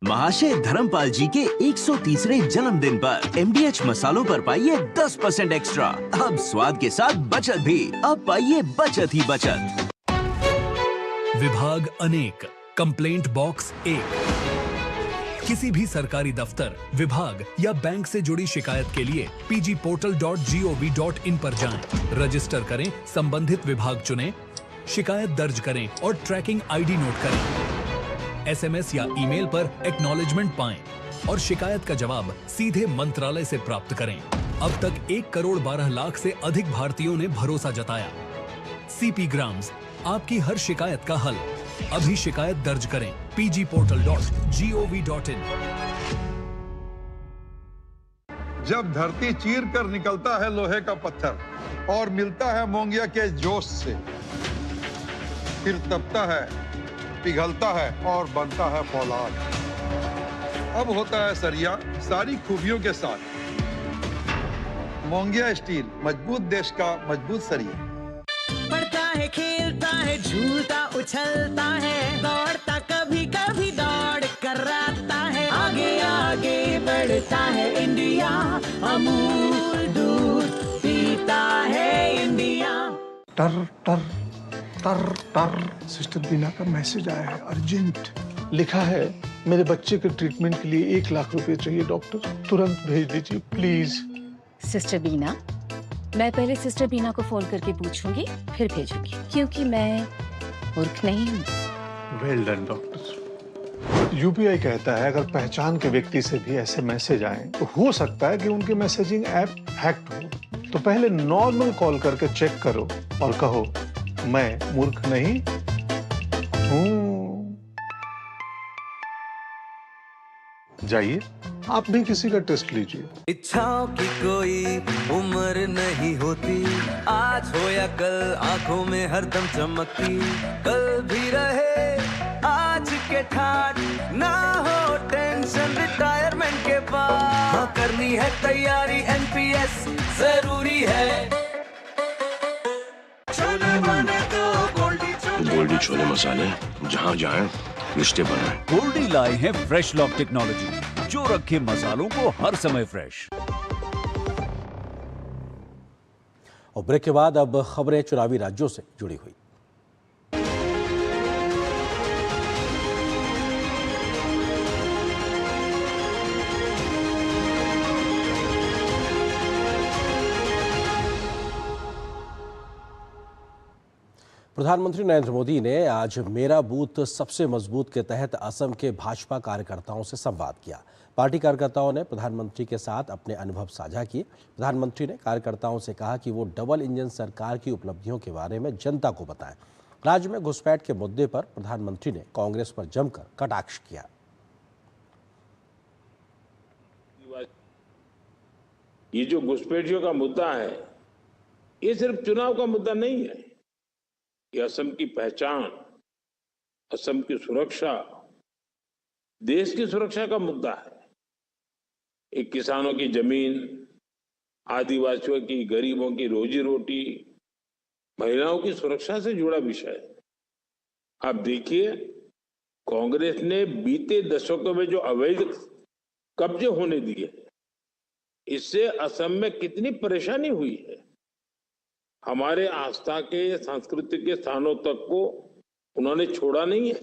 महाशय धर्मपाल जी के 130वें जन्मदिन पर MDH मसालों पर पाइए 10% एक्स्ट्रा। अब स्वाद के साथ बचत भी, अब पाइए बचत ही बचत। विभाग अनेक, कंप्लेंट बॉक्स 1। किसी भी सरकारी दफ्तर, विभाग या बैंक से जुड़ी शिकायत के लिए pgportal.gov.in पर जाएं, रजिस्टर करें, संबंधित विभाग चुनें, शिकायत दर्ज करें और ट्रैकिंग ID नोट करें। SMS या ईमेल पर एक्नॉलेजमेंट पाएं और शिकायत का जवाब सीधे मंत्रालय से प्राप्त करें। अब तक 1,12,00,000 से अधिक भारतीयों ने भरोसा जताया। CP ग्राम्स, आपकी हर शिकायत का हल। अभी शिकायत दर्ज करें pgportal.gov.in। जब धरती चीर कर निकलता है लोहे का पत्थर और मिलता है मोंगिया के जोश से, फिर तपता है, पिघलता है और बनता है फौलाद। अब होता है सरिया सारी खूबियों के साथ। मोंगिया स्टील, मजबूत देश का मजबूत सरिया। बढ़ता है, खेलता है, झूलता उछलता है, दौड़ता कभी कभी दौड़ कराता है, आगे आगे बढ़ता है इंडिया, अमूल दूध पीता है इंडिया। टर टर टर टर। सिस्टर बीना का मैसेज आया है, अर्जेंट। लिखा है, मेरे बच्चे के ट्रीटमेंट के लिए 1 लाख रुपए चाहिए डॉक्टर, तुरंत भेज दीजिए प्लीज। सिस्टर बीना, मैं पहले सिस्टर बीना को फोन करके पूछूंगी, फिर भेजूंगी, क्योंकि मैं मूर्ख नहीं हूँ। वेल डन डॉक्टर, यूपीआई कहता है अगर पहचान के व्यक्ति से भी ऐसे मैसेज आए तो हो सकता है कि उनके मैसेजिंग ऐप हैक्ड हो। तो पहले नॉर्मल कॉल करके चेक करो और कहो मैं मूर्ख नहीं हूं। जाइए आप भी किसी का टेस्ट लीजिए। इच्छाओं की कोई उम्र नहीं होती, आज हो या कल आंखों में हरदम चमकती, कल भी रहे आज के ठाट, ना हो टेंशन रिटायरमेंट के बाद, हाँ करनी है तैयारी एनपीएस जरूरी है, छोले बने तो गोल्डी छोले मसाले जहाँ जाए रिश्ते बनाए। गोल्डी लाए हैं फ्रेश लॉक टेक्नोलॉजी जो रखे मसालों को हर समय फ्रेश। और ब्रेक के बाद अब खबरें चुनावी राज्यों से जुड़ी हुई। प्रधानमंत्री नरेंद्र मोदी ने आज मेरा बूथ सबसे मजबूत के तहत असम के भाजपा कार्यकर्ताओं से संवाद किया। पार्टी कार्यकर्ताओं ने प्रधानमंत्री के साथ अपने अनुभव साझा किए। प्रधानमंत्री ने कार्यकर्ताओं से कहा कि वो डबल इंजन सरकार की उपलब्धियों के बारे में जनता को बताएं। राज्य में घुसपैठ के मुद्दे पर प्रधानमंत्री ने कांग्रेस पर जमकर कटाक्ष किया। ये जो घुसपैठियों का मुद्दा है, ये सिर्फ चुनाव का मुद्दा नहीं है। ये असम की पहचान, असम की सुरक्षा, देश की सुरक्षा का मुद्दा है। एक किसानों की जमीन, आदिवासियों की, गरीबों की रोजी रोटी, महिलाओं की सुरक्षा से जुड़ा विषय है। आप देखिए, कांग्रेस ने बीते दशकों में जो अवैध कब्जे होने दिए, इससे असम में कितनी परेशानी हुई है। हमारे आस्था के सांस्कृतिक के स्थानों तक को उन्होंने छोड़ा नहीं है।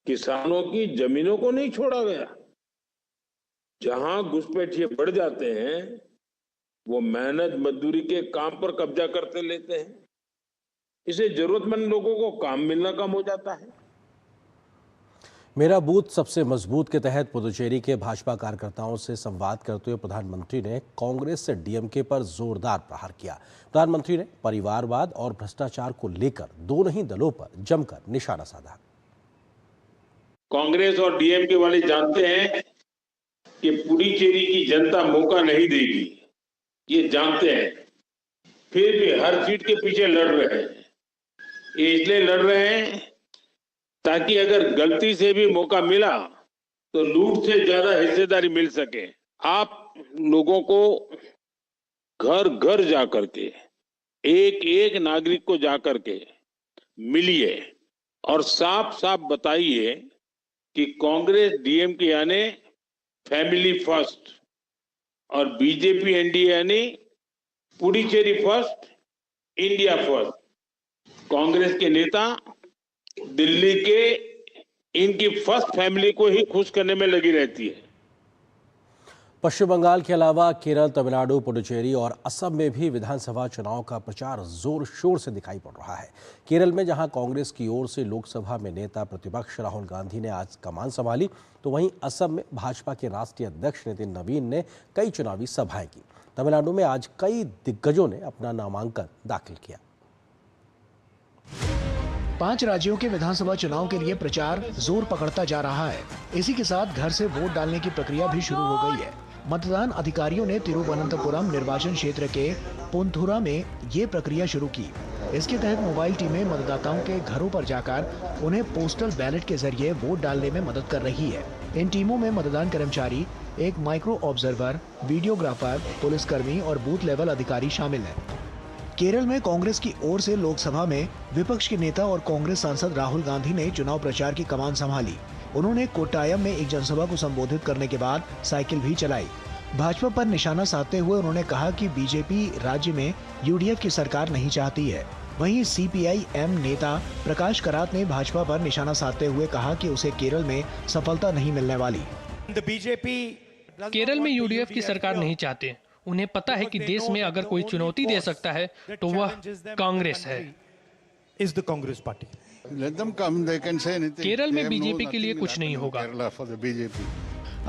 किसानों की जमीनों को नहीं छोड़ा गया। जहां घुसपैठिए बढ़ जाते हैं, वो मेहनत मजदूरी के काम पर कब्जा करते लेते हैं। इससे जरूरतमंद लोगों को काम मिलना कम हो जाता है। मेरा बूथ सबसे मजबूत के तहत पुदुचेरी के भाजपा कार्यकर्ताओं से संवाद करते हुए प्रधानमंत्री ने कांग्रेस से डीएमके पर जोरदार प्रहार किया। प्रधानमंत्री ने परिवारवाद और भ्रष्टाचार को लेकर दोनों ही दलों पर जमकर निशाना साधा। कांग्रेस और डीएमके वाले जानते हैं कि पुडुचेरी की जनता मौका नहीं देगी, ये जानते हैं, फिर भी हर सीट के पीछे लड़ रहे हैं। ये इसलिए लड़ रहे हैं ताकि अगर गलती से भी मौका मिला तो लूट से ज्यादा हिस्सेदारी मिल सके। आप लोगों को घर घर जाकर के, एक एक नागरिक को जाकर के मिलिए और साफ साफ बताइए कि कांग्रेस डीएमके यानी फैमिली फर्स्ट और बीजेपी एनडीए यानी Puducherry first, India first. Congress के नेता दिल्ली के इनकी फर्स्ट फैमिली को ही खुश करने में लगी रहती है। पश्चिम बंगाल के अलावा केरल, तमिलनाडु, पुडुचेरी और असम में भी विधानसभा चुनाव का प्रचार जोर शोर से दिखाई पड़ रहा है। केरल में जहां कांग्रेस की ओर से लोकसभा में नेता प्रतिपक्ष राहुल गांधी ने आज कमान संभाली, तो वहीं असम में भाजपा के राष्ट्रीय अध्यक्ष नितिन नवीन ने कई चुनावी सभाएं की। तमिलनाडु में आज कई दिग्गजों ने अपना नामांकन दाखिल किया। 5 राज्यों के विधानसभा चुनाव के लिए प्रचार जोर पकड़ता जा रहा है। इसी के साथ घर से वोट डालने की प्रक्रिया भी शुरू हो गई है। मतदान अधिकारियों ने तिरुवनंतपुरम निर्वाचन क्षेत्र के पुंथुरा में ये प्रक्रिया शुरू की। इसके तहत मोबाइल टीमें मतदाताओं के घरों पर जाकर उन्हें पोस्टल बैलेट के जरिए वोट डालने में मदद कर रही है। इन टीमों में मतदान कर्मचारी, एक माइक्रो ऑब्जर्वर, वीडियोग्राफर, पुलिसकर्मी और बूथ लेवल अधिकारी शामिल हैं। केरल में कांग्रेस की ओर से लोकसभा में विपक्ष के नेता और कांग्रेस सांसद राहुल गांधी ने चुनाव प्रचार की कमान संभाली। उन्होंने कोट्टायम में एक जनसभा को संबोधित करने के बाद साइकिल भी चलाई। भाजपा पर निशाना साधते हुए उन्होंने कहा कि बीजेपी राज्य में यूडीएफ की सरकार नहीं चाहती है। वहीं सीपीआई-एम नेता प्रकाश करात ने भाजपा पर निशाना साधते हुए कहा कि उसे केरल में सफलता नहीं मिलने वाली। केरल में यूडीएफ की सरकार नहीं चाहते। उन्हें पता है कि देश में अगर कोई चुनौती दे सकता है तो वह कांग्रेस है। केरल में बीजेपी के लिए कुछ नहीं होगा।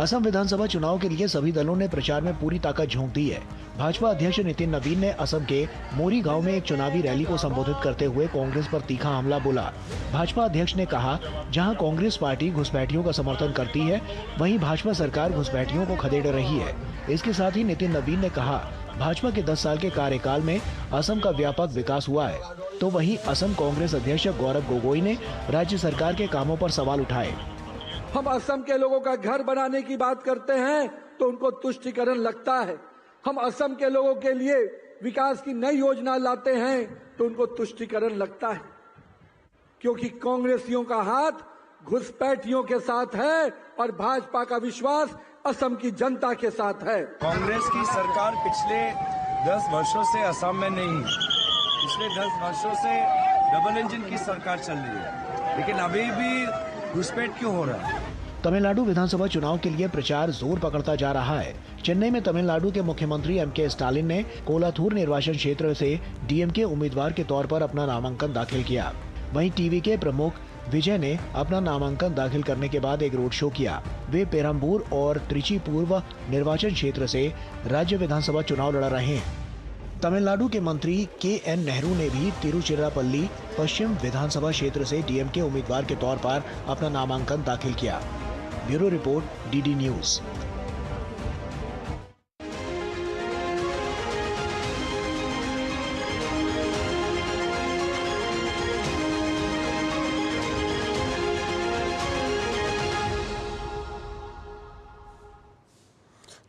असम विधानसभा चुनाव के लिए सभी दलों ने प्रचार में पूरी ताकत झोंक दी है। भाजपा अध्यक्ष नितिन नवीन ने असम के मोरी गांव में एक चुनावी रैली को संबोधित करते हुए कांग्रेस पर तीखा हमला बोला। भाजपा अध्यक्ष ने कहा, जहां कांग्रेस पार्टी घुसपैठियों का समर्थन करती है, वहीं भाजपा सरकार घुसपैठियों को खदेड़ रही है। इसके साथ ही नितिन नवीन ने कहा, भाजपा के 10 साल के कार्यकाल में असम का व्यापक विकास हुआ है। तो वहीं असम कांग्रेस अध्यक्ष गौरव गोगोई ने राज्य सरकार के कामों पर सवाल उठाए। हम असम के लोगों का घर बनाने की बात करते हैं तो उनको तुष्टीकरण लगता है। हम असम के लोगों के लिए विकास की नई योजना लाते हैं तो उनको तुष्टीकरण लगता है, क्योंकि कांग्रेसियों का हाथ घुसपैठियों के साथ है और भाजपा का विश्वास असम की जनता के साथ है। कांग्रेस की सरकार पिछले 10 वर्षों से असम में नहीं, पिछले 10 वर्षों से डबल इंजन की सरकार चल रही है, लेकिन अभी भी घुसपैठ क्यों हो रहा है? तमिलनाडु विधानसभा चुनाव के लिए प्रचार जोर पकड़ता जा रहा है। चेन्नई में तमिलनाडु के मुख्यमंत्री एम.के. स्टालिन ने कोलाथूर निर्वाचन क्षेत्र से डीएमके उम्मीदवार के तौर पर अपना नामांकन दाखिल किया। वहीं टीवी के प्रमुख विजय ने अपना नामांकन दाखिल करने के बाद एक रोड शो किया। वे पेरम्बूर और त्रिची पूर्व निर्वाचन क्षेत्र से राज्य विधानसभा चुनाव लड़ रहे हैं। तमिलनाडु के मंत्री के.एन. नेहरू ने भी तिरुचिरापल्ली पश्चिम विधानसभा क्षेत्र से डीएमके उम्मीदवार के तौर पर अपना नामांकन दाखिल किया। Bureau report, DD news.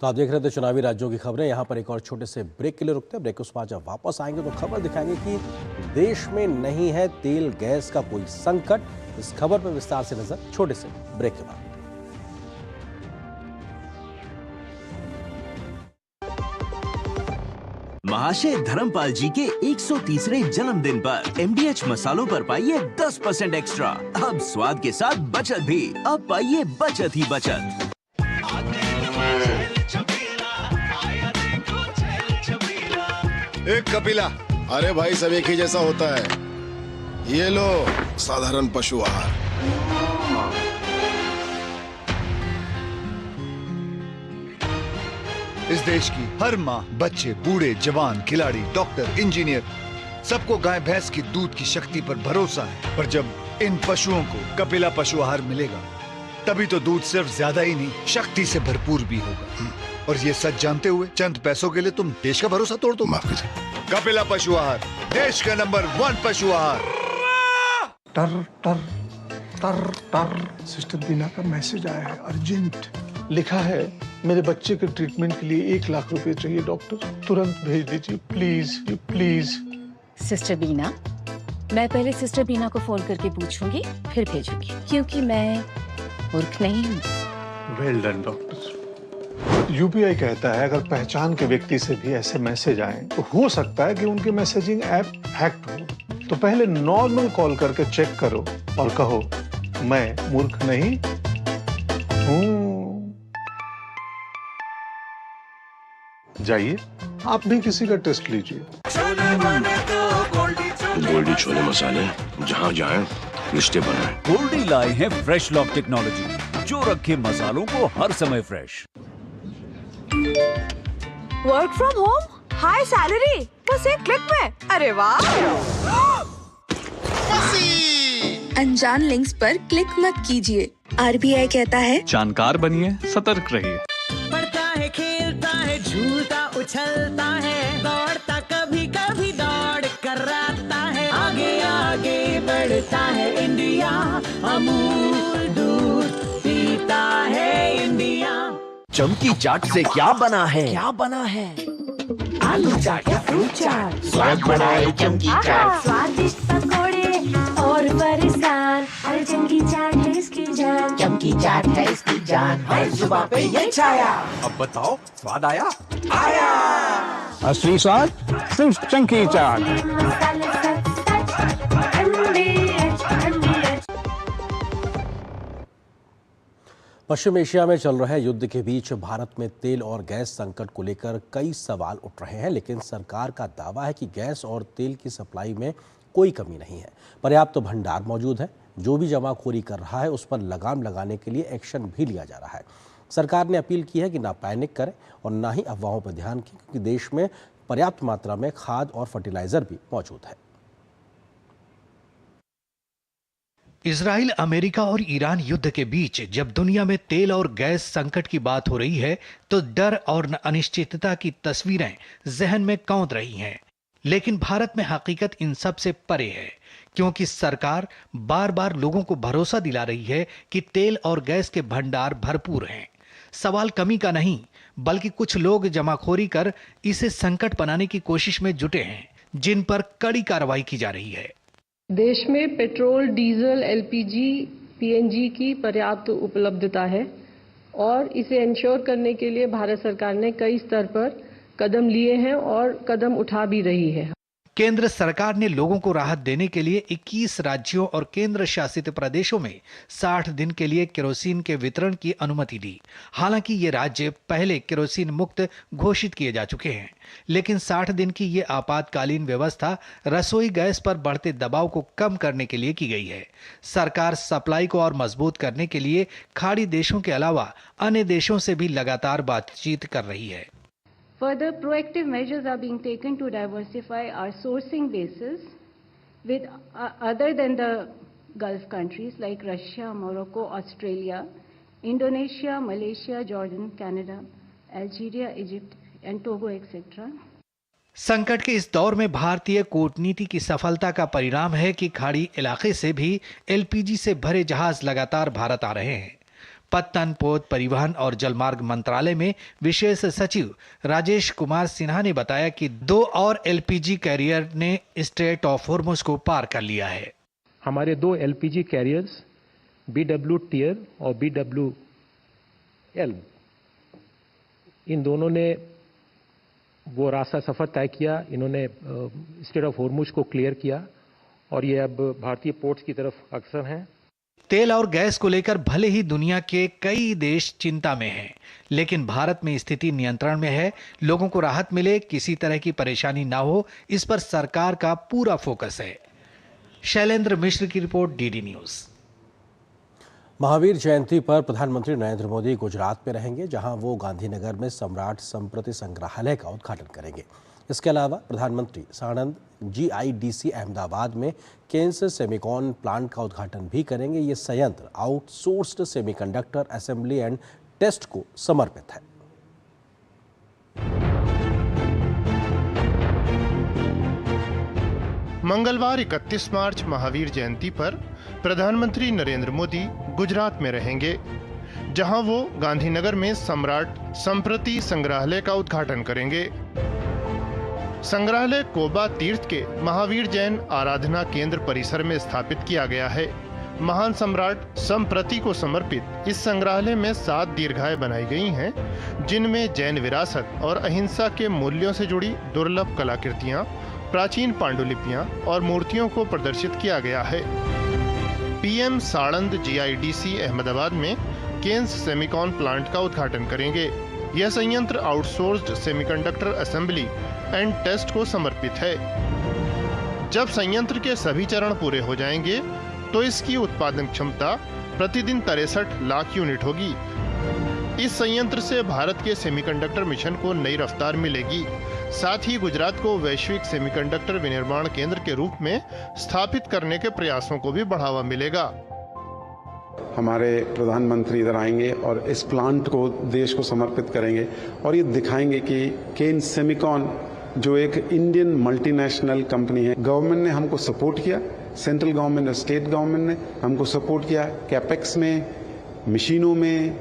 तो आप देख रहे थे चुनावी राज्यों की खबरें। यहाँ पर एक और छोटे से ब्रेक के लिए रुकते हैं। ब्रेक के बाद जब वापस आएंगे तो खबर दिखाएंगे कि देश में नहीं है तेल गैस का कोई संकट। इस खबर पर विस्तार से नजर छोटे से ब्रेक के बाद। महाशय धर्मपाल जी के 130वें जन्मदिन पर एमडीएच मसालों पर पाइए 10% एक्स्ट्रा। अब स्वाद के साथ बचत भी। अब पाइए बचत ही बचत। एक कपिला, अरे भाई सब एक ही जैसा होता है। ये लो साधारण पशु आहार। इस देश की हर माँ, बच्चे, बूढ़े, जवान, खिलाड़ी, डॉक्टर, इंजीनियर, सबको गाय भैंस की दूध की शक्ति पर भरोसा है। पर जब इन पशुओं को कपिला पशु आहार मिलेगा, तभी तो दूध सिर्फ ज्यादा ही नहीं, शक्ति से भरपूर भी होगा। और ये सच जानते हुए चंद पैसों के लिए तुम देश का भरोसा तोड़ दो। माफ कीजिए। कपिला पशु आहार, देश का नंबर 1 पशु आहार। टर टर टर टर सिस्टर बीना का मैसेज आया है, अर्जेंट। लिखा है, मेरे बच्चे के ट्रीटमेंट के लिए 1 लाख रुपए चाहिए डॉक्टर, तुरंत भेज दीजिए प्लीज प्लीज। सिस्टर बीना, मैं पहले सिस्टर बीना को फोन करके पूछूंगी, फिर भेजूंगी, क्योंकि मैं मूर्ख नहीं हूँ। Well done doctor. यूपीआई कहता है अगर पहचान के व्यक्ति से भी ऐसे मैसेज आए तो हो सकता है कि उनके मैसेजिंग ऐप हैक्ड हो। तो पहले नॉर्मल कॉल करके चेक करो और कहो, मैं मूर्ख नहीं हूँ। जाइए आप भी किसी का टेस्ट लीजिए। गोल्डी छोले मसाले, जहाँ जाएं रिश्ते बनाएं। गोल्डी लाए हैं फ्रेश लॉक टेक्नोलॉजी, जो रखे मसालों को हर समय fresh. Work from home, high salary, बस एक क्लिक में। अरे वाह! अनजान लिंक्स पर क्लिक मत कीजिए। आरबीआई कहता है, जानकार बनिए, सतर्क रहिए। पढ़ता है, खेलता है, झूलता उछलता है, दौड़ता कभी कभी दौड़ कराता है, आगे आगे बढ़ता है इंडिया, अमूल दूध पीता है इंडिया। चमकी चाट से क्या बना है? क्या बना है? आलू चाट या फ्रूट चाट, स्वाद बनाए चमकी चाट, स्वादिष्ट पकोड़े और बरसात, हर चमकी चाट है इसकी जान, चमकी चाट है इसकी जान, हर सुबह पे ये छाया। अब बताओ, स्वाद आया? आया। असली स्वाद सिर्फ चमकी चाट। पश्चिम एशिया में चल रहे युद्ध के बीच भारत में तेल और गैस संकट को लेकर कई सवाल उठ रहे हैं, लेकिन सरकार का दावा है कि गैस और तेल की सप्लाई में कोई कमी नहीं है। पर्याप्त भंडार मौजूद है। जो भी जमाखोरी कर रहा है उस पर लगाम लगाने के लिए एक्शन भी लिया जा रहा है। सरकार ने अपील की है कि ना पैनिक करें और ना ही अफवाहों पर ध्यान दें, क्योंकि देश में पर्याप्त मात्रा में खाद और फर्टिलाइजर भी मौजूद है। इजराइल, अमेरिका और ईरान युद्ध के बीच जब दुनिया में तेल और गैस संकट की बात हो रही है तो डर और अनिश्चितता की तस्वीरें जहन में कौंध रही हैं। लेकिन भारत में हकीकत इन सब से परे है, क्योंकि सरकार बार बार लोगों को भरोसा दिला रही है कि तेल और गैस के भंडार भरपूर हैं। सवाल कमी का नहीं, बल्कि कुछ लोग जमाखोरी कर इसे संकट बनाने की कोशिश में जुटे हैं, जिन पर कड़ी कार्रवाई की जा रही है। देश में पेट्रोल, डीजल, एलपीजी, पीएनजी की पर्याप्त उपलब्धता है और इसे इंश्योर करने के लिए भारत सरकार ने कई स्तर पर कदम लिए हैं और कदम उठा भी रही है। केंद्र सरकार ने लोगों को राहत देने के लिए 21 राज्यों और केंद्र शासित प्रदेशों में 60 दिन के लिए केरोसिन के वितरण की अनुमति दी। हालांकि ये राज्य पहले केरोसिन मुक्त घोषित किए जा चुके हैं, लेकिन 60 दिन की ये आपातकालीन व्यवस्था रसोई गैस पर बढ़ते दबाव को कम करने के लिए की गई है। सरकार सप्लाई को और मजबूत करने के लिए खाड़ी देशों के अलावा अन्य देशों से भी लगातार बातचीत कर रही है। Further, proactive measures are being taken to diversify our sourcing bases with other than the Gulf countries like Russia, Morocco, Australia, Indonesia, Malaysia, Jordan, Canada, Algeria, Egypt, and Togo, etc. संकट के इस दौर में भारतीय कूटनीति की सफलता का परिणाम है कि खाड़ी इलाके से भी एलपीजी से भरे जहाज लगातार भारत आ रहे हैं। पत्तन, पोत, परिवहन और जलमार्ग मंत्रालय में विशेष सचिव राजेश कुमार सिन्हा ने बताया कि 2 और एलपीजी कैरियर ने स्ट्रेट ऑफ हॉर्मुज को पार कर लिया है। हमारे 2 एलपीजी कैरियर्स BW टियर और BWL, इन दोनों ने वो रास्ता सफर तय किया। इन्होंने स्ट्रेट ऑफ हॉर्मुज को क्लियर किया और ये अब भारतीय पोर्ट्स की तरफ अग्रसर हैं। तेल और गैस को लेकर भले ही दुनिया के कई देश चिंता में हैं, लेकिन भारत में स्थिति नियंत्रण में है। लोगों को राहत मिले, किसी तरह की परेशानी ना हो, इस पर सरकार का पूरा फोकस है। शैलेंद्र मिश्र की report, DD news. Mahavir Jayanti पर प्रधानमंत्री नरेंद्र मोदी गुजरात में रहेंगे, जहां वो गांधीनगर में सम्राट संप्रति संग्रहालय का उद्घाटन करेंगे। इसके अलावा प्रधानमंत्री साणंद GIDC अहमदाबाद में केन्स सेमिकॉन प्लांट का उद्घाटन भी करेंगे। ये संयंत्र outsourced semiconductor assembly and test को समर्पित है। मंगलवार 31 मार्च महावीर जयंती पर प्रधानमंत्री नरेंद्र मोदी गुजरात में रहेंगे, जहां वो गांधीनगर में सम्राट संप्रति संग्रहालय का उद्घाटन करेंगे। संग्रहालय कोबा तीर्थ के महावीर जैन आराधना केंद्र परिसर में स्थापित किया गया है। महान सम्राट संप्रति को समर्पित इस संग्रहालय में 7 दीर्घाएं बनाई गई हैं, जिनमें जैन विरासत और अहिंसा के मूल्यों से जुड़ी दुर्लभ कलाकृतियां, प्राचीन पांडुलिपियां और मूर्तियों को प्रदर्शित किया गया है। PM साणंद GIDC अहमदाबाद में केन्स सेमिकॉन प्लांट का उद्घाटन करेंगे। यह संयंत्र outsourced semiconductor assembly and test को समर्पित है। जब संयंत्र के सभी चरण पूरे हो जाएंगे तो इसकी उत्पादन क्षमता प्रतिदिन 63 लाख यूनिट होगी। इस संयंत्र से भारत के सेमीकंडक्टर मिशन को नई रफ्तार मिलेगी। साथ ही गुजरात को वैश्विक सेमीकंडक्टर विनिर्माण केंद्र के रूप में स्थापित करने के प्रयासों को भी बढ़ावा मिलेगा। हमारे प्रधानमंत्री इधर आएंगे और इस प्लांट को देश को समर्पित करेंगे और ये दिखाएंगे कि केन्स सेमिकॉन जो एक इंडियन मल्टीनेशनल कंपनी है, गवर्नमेंट ने हमको सपोर्ट किया, सेंट्रल गवर्नमेंट और स्टेट गवर्नमेंट ने हमको सपोर्ट किया कैपेक्स में, मशीनों में,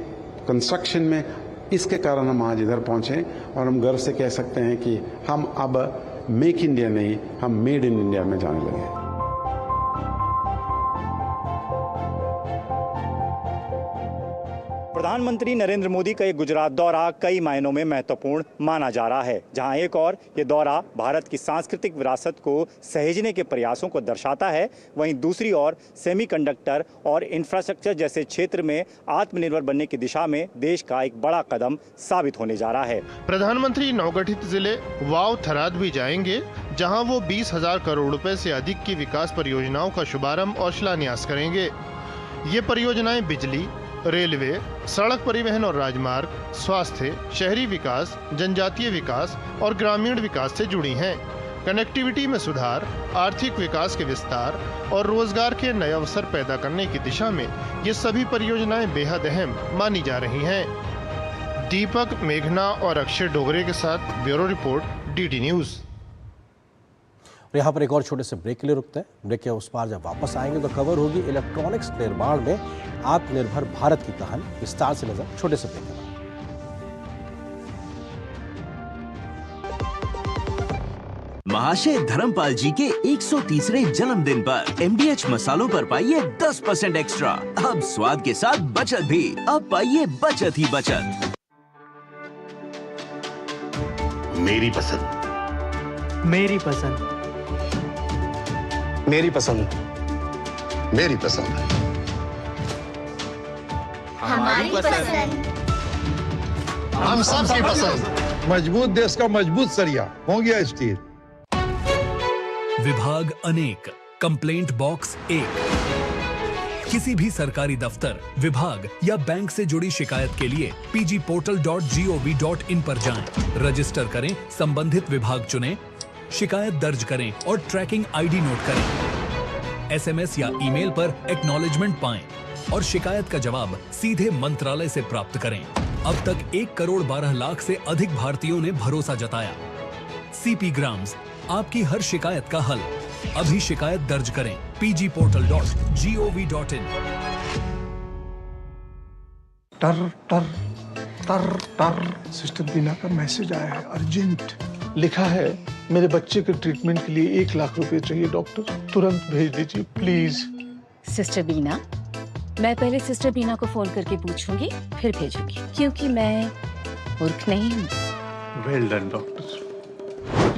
कंस्ट्रक्शन में। इसके कारण हम आज इधर पहुंचे और हम गर्व से कह सकते हैं कि हम अब मेक इंडिया नहीं, हम मेड इन इंडिया में जाने लगे हैं। प्रधानमंत्री नरेंद्र मोदी का ये गुजरात दौरा कई मायनों में महत्वपूर्ण माना जा रहा है, जहां एक और ये दौरा भारत की सांस्कृतिक विरासत को सहेजने के प्रयासों को दर्शाता है, वहीं दूसरी ओर सेमीकंडक्टर और इंफ्रास्ट्रक्चर जैसे क्षेत्र में आत्मनिर्भर बनने की दिशा में देश का एक बड़ा कदम साबित होने जा रहा है। प्रधानमंत्री नवगठित जिले वाव थराद भी जाएंगे, जहां वो 20,000 करोड़ रुपए से अधिक की विकास परियोजनाओं का शुभारंभ और शिलान्यास करेंगे। ये परियोजनाएं बिजली, रेलवे, सड़क परिवहन और राजमार्ग, स्वास्थ्य, शहरी विकास, जनजातीय विकास और ग्रामीण विकास से जुड़ी हैं। कनेक्टिविटी में सुधार, आर्थिक विकास के विस्तार और रोजगार के नए अवसर पैदा करने की दिशा में ये सभी परियोजनाएं बेहद अहम मानी जा रही हैं। दीपक मेघना और अक्षय डोगरे के साथ ब्यूरो रिपोर्ट, डीडी न्यूज। यहाँ पर एक और छोटे से ब्रेक के लिए रुकते हैं। ब्रेक के उस पार जब वापस आएंगे तो कवर होगी इलेक्ट्रॉनिक्स निर्माण में आत्मनिर्भर भारत की कहानी। विस्तार से नजर छोटे से ब्रेक के बाद। महाशय धर्मपाल जी के 130वें जन्मदिन पर MDH मसालों पर पाइए 10% एक्स्ट्रा। अब स्वाद के साथ बचत भी। अब पाइए बचत ही बचत। मेरी पसंद, मेरी पसंद, मेरी पसंद, मेरी पसंद, हमारी पसंद, हम सबकी पसंद। मजबूत देश का मजबूत सरिया हो गया स्टील। विभाग अनेक, कंप्लेंट बॉक्स 1। किसी भी सरकारी दफ्तर, विभाग या बैंक से जुड़ी शिकायत के लिए pgportal.gov.in पर जाएं, रजिस्टर करें, संबंधित विभाग चुनें, शिकायत दर्ज करें और ट्रैकिंग आईडी नोट करें। SMS या ईमेल पर एक्नॉलेजमेंट पाएं और शिकायत का जवाब सीधे मंत्रालय से प्राप्त करें। अब तक 1 करोड़ 12 लाख से अधिक भारतीयों ने भरोसा जताया। CP ग्राम्स, आपकी हर शिकायत का हल। अभी शिकायत दर्ज करें pgportal.gov.in। टर टर टर टर सिस्टर बीना का मैसेज आया है, अर्जेंट। लिखा है, मेरे बच्चे के ट्रीटमेंट के लिए 1 लाख रुपए चाहिए डॉक्टर, तुरंत भेज दीजिए प्लीज। सिस्टर बीना, मैं पहले सिस्टर बीना को फोन करके पूछूंगी, फिर भेजूंगी, क्योंकि मैं मूर्ख नहीं हूँ। Well done doctor.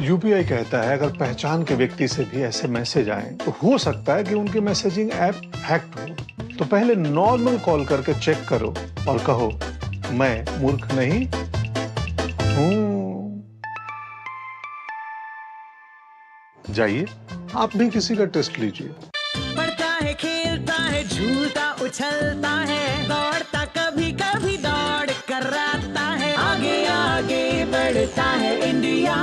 UPI कहता है अगर पहचान के व्यक्ति से भी ऐसे मैसेज आए तो हो सकता है कि उनके मैसेजिंग ऐप हैक्ड हो। तो पहले नॉर्मल कॉल करके चेक करो और कहो, मैं मूर्ख नहीं हूँ। जाइए, आप भी किसी का टेस्ट लीजिए। पढ़ता है, खेलता है, झूलता उछलता है, दौड़ता कभी कभी दौड़ कराता है, आगे आगे बढ़ता है इंडिया,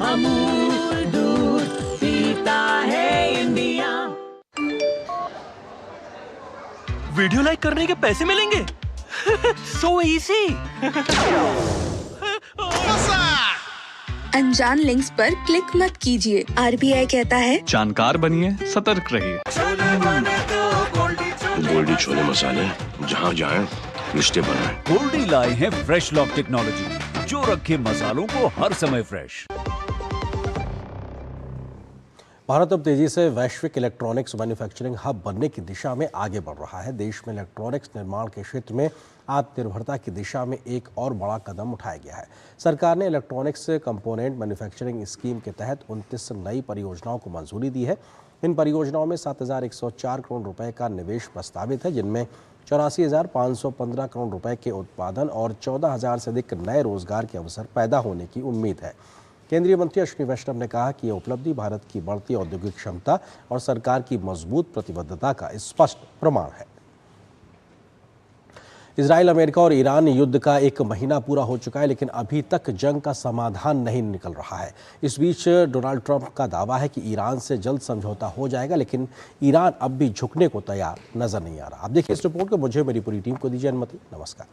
अमूल दूध पीता है इंडिया। वीडियो लाइक करने के पैसे मिलेंगे। So easy. अनजान लिंक्स पर क्लिक मत कीजिए। RBI कहता है, जानकार बनिए, सतर्क रहिए। गोल्डी छोले मसाले, जहाँ जाए रिश्ते बनाए। गोल्डी लाए हैं फ्रेश लॉक टेक्नोलॉजी, जो रखे मसालों को हर समय फ्रेश। भारत अब तेजी से वैश्विक इलेक्ट्रॉनिक्स मैन्युफैक्चरिंग हब बनने की दिशा में आगे बढ़ रहा है। देश में इलेक्ट्रॉनिक्स निर्माण के क्षेत्र में आत्मनिर्भरता की दिशा में एक और बड़ा कदम उठाया गया है। सरकार ने इलेक्ट्रॉनिक्स कंपोनेंट मैन्युफैक्चरिंग स्कीम के तहत 29 नई परियोजनाओं को मंजूरी दी है। इन परियोजनाओं में 7,104 करोड़ रुपए का निवेश प्रस्तावित है, जिनमें 84,515 करोड़ रुपए के उत्पादन और 14,000 से अधिक नए रोजगार के अवसर पैदा होने की उम्मीद है। केंद्रीय मंत्री अश्विनी वैष्णव ने कहा कि यह उपलब्धि भारत की बढ़ती औद्योगिक क्षमता और सरकार की मजबूत प्रतिबद्धता का स्पष्ट प्रमाण है। इजराइल, अमेरिका और ईरान युद्ध का 1 महीना पूरा हो चुका है, लेकिन अभी तक जंग का समाधान नहीं निकल रहा है। इस बीच डोनाल्ड ट्रंप का दावा है कि ईरान से जल्द समझौता हो जाएगा, लेकिन ईरान अब भी झुकने को तैयार नजर नहीं आ रहा। आप देखिए इस रिपोर्ट को। मुझे मेरी पूरी टीम को दीजिए अनुमति। नमस्कार।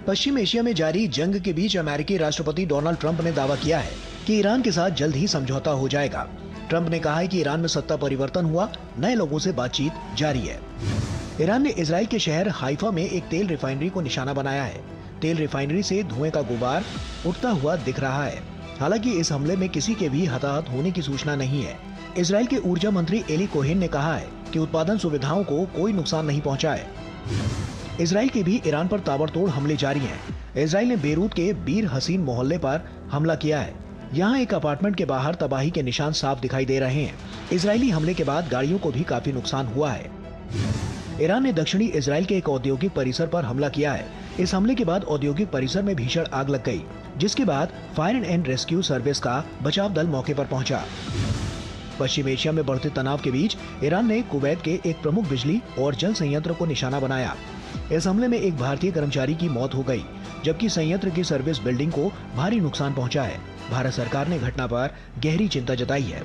पश्चिम एशिया में जारी जंग के बीच अमेरिकी राष्ट्रपति डोनाल्ड ट्रंप ने दावा किया है कि ईरान के साथ जल्द ही समझौता हो जाएगा। ट्रंप ने कहा है कि ईरान में सत्ता परिवर्तन हुआ, नए लोगों से बातचीत जारी है। ईरान ने इजराइल के शहर हाइफा में एक तेल रिफाइनरी को निशाना बनाया है। तेल रिफाइनरी से धुएं का गुबार उठता हुआ दिख रहा है। हालांकि इस हमले में किसी के भी हताहत होने की सूचना नहीं है। इजराइल के ऊर्जा मंत्री एली कोहेन ने कहा है कि उत्पादन सुविधाओं को कोई नुकसान नहीं पहुंचाए। इसराइल के भी ईरान पर ताबड़तोड़ हमले जारी हैं। इसराइल ने बेरूत के बीर हसीन मोहल्ले पर हमला किया है। यहाँ एक अपार्टमेंट के बाहर तबाही के निशान साफ दिखाई दे रहे हैं। इजरायली हमले के बाद गाड़ियों को भी काफी नुकसान हुआ है। ईरान ने दक्षिणी इजराइल के एक औद्योगिक परिसर पर हमला किया है। इस हमले के बाद औद्योगिक परिसर में भीषण आग लग गई, जिसके बाद फायर एंड रेस्क्यू सर्विस का बचाव दल मौके पर पहुंचा। पश्चिम एशिया में बढ़ते तनाव के बीच ईरान ने कुवैत के एक प्रमुख बिजली और जल संयंत्र को निशाना बनाया। इस हमले में एक भारतीय कर्मचारी की मौत हो गई, जबकि संयंत्र की सर्विस बिल्डिंग को भारी नुकसान पहुंचा है। भारत सरकार ने घटना पर गहरी चिंता जताई है।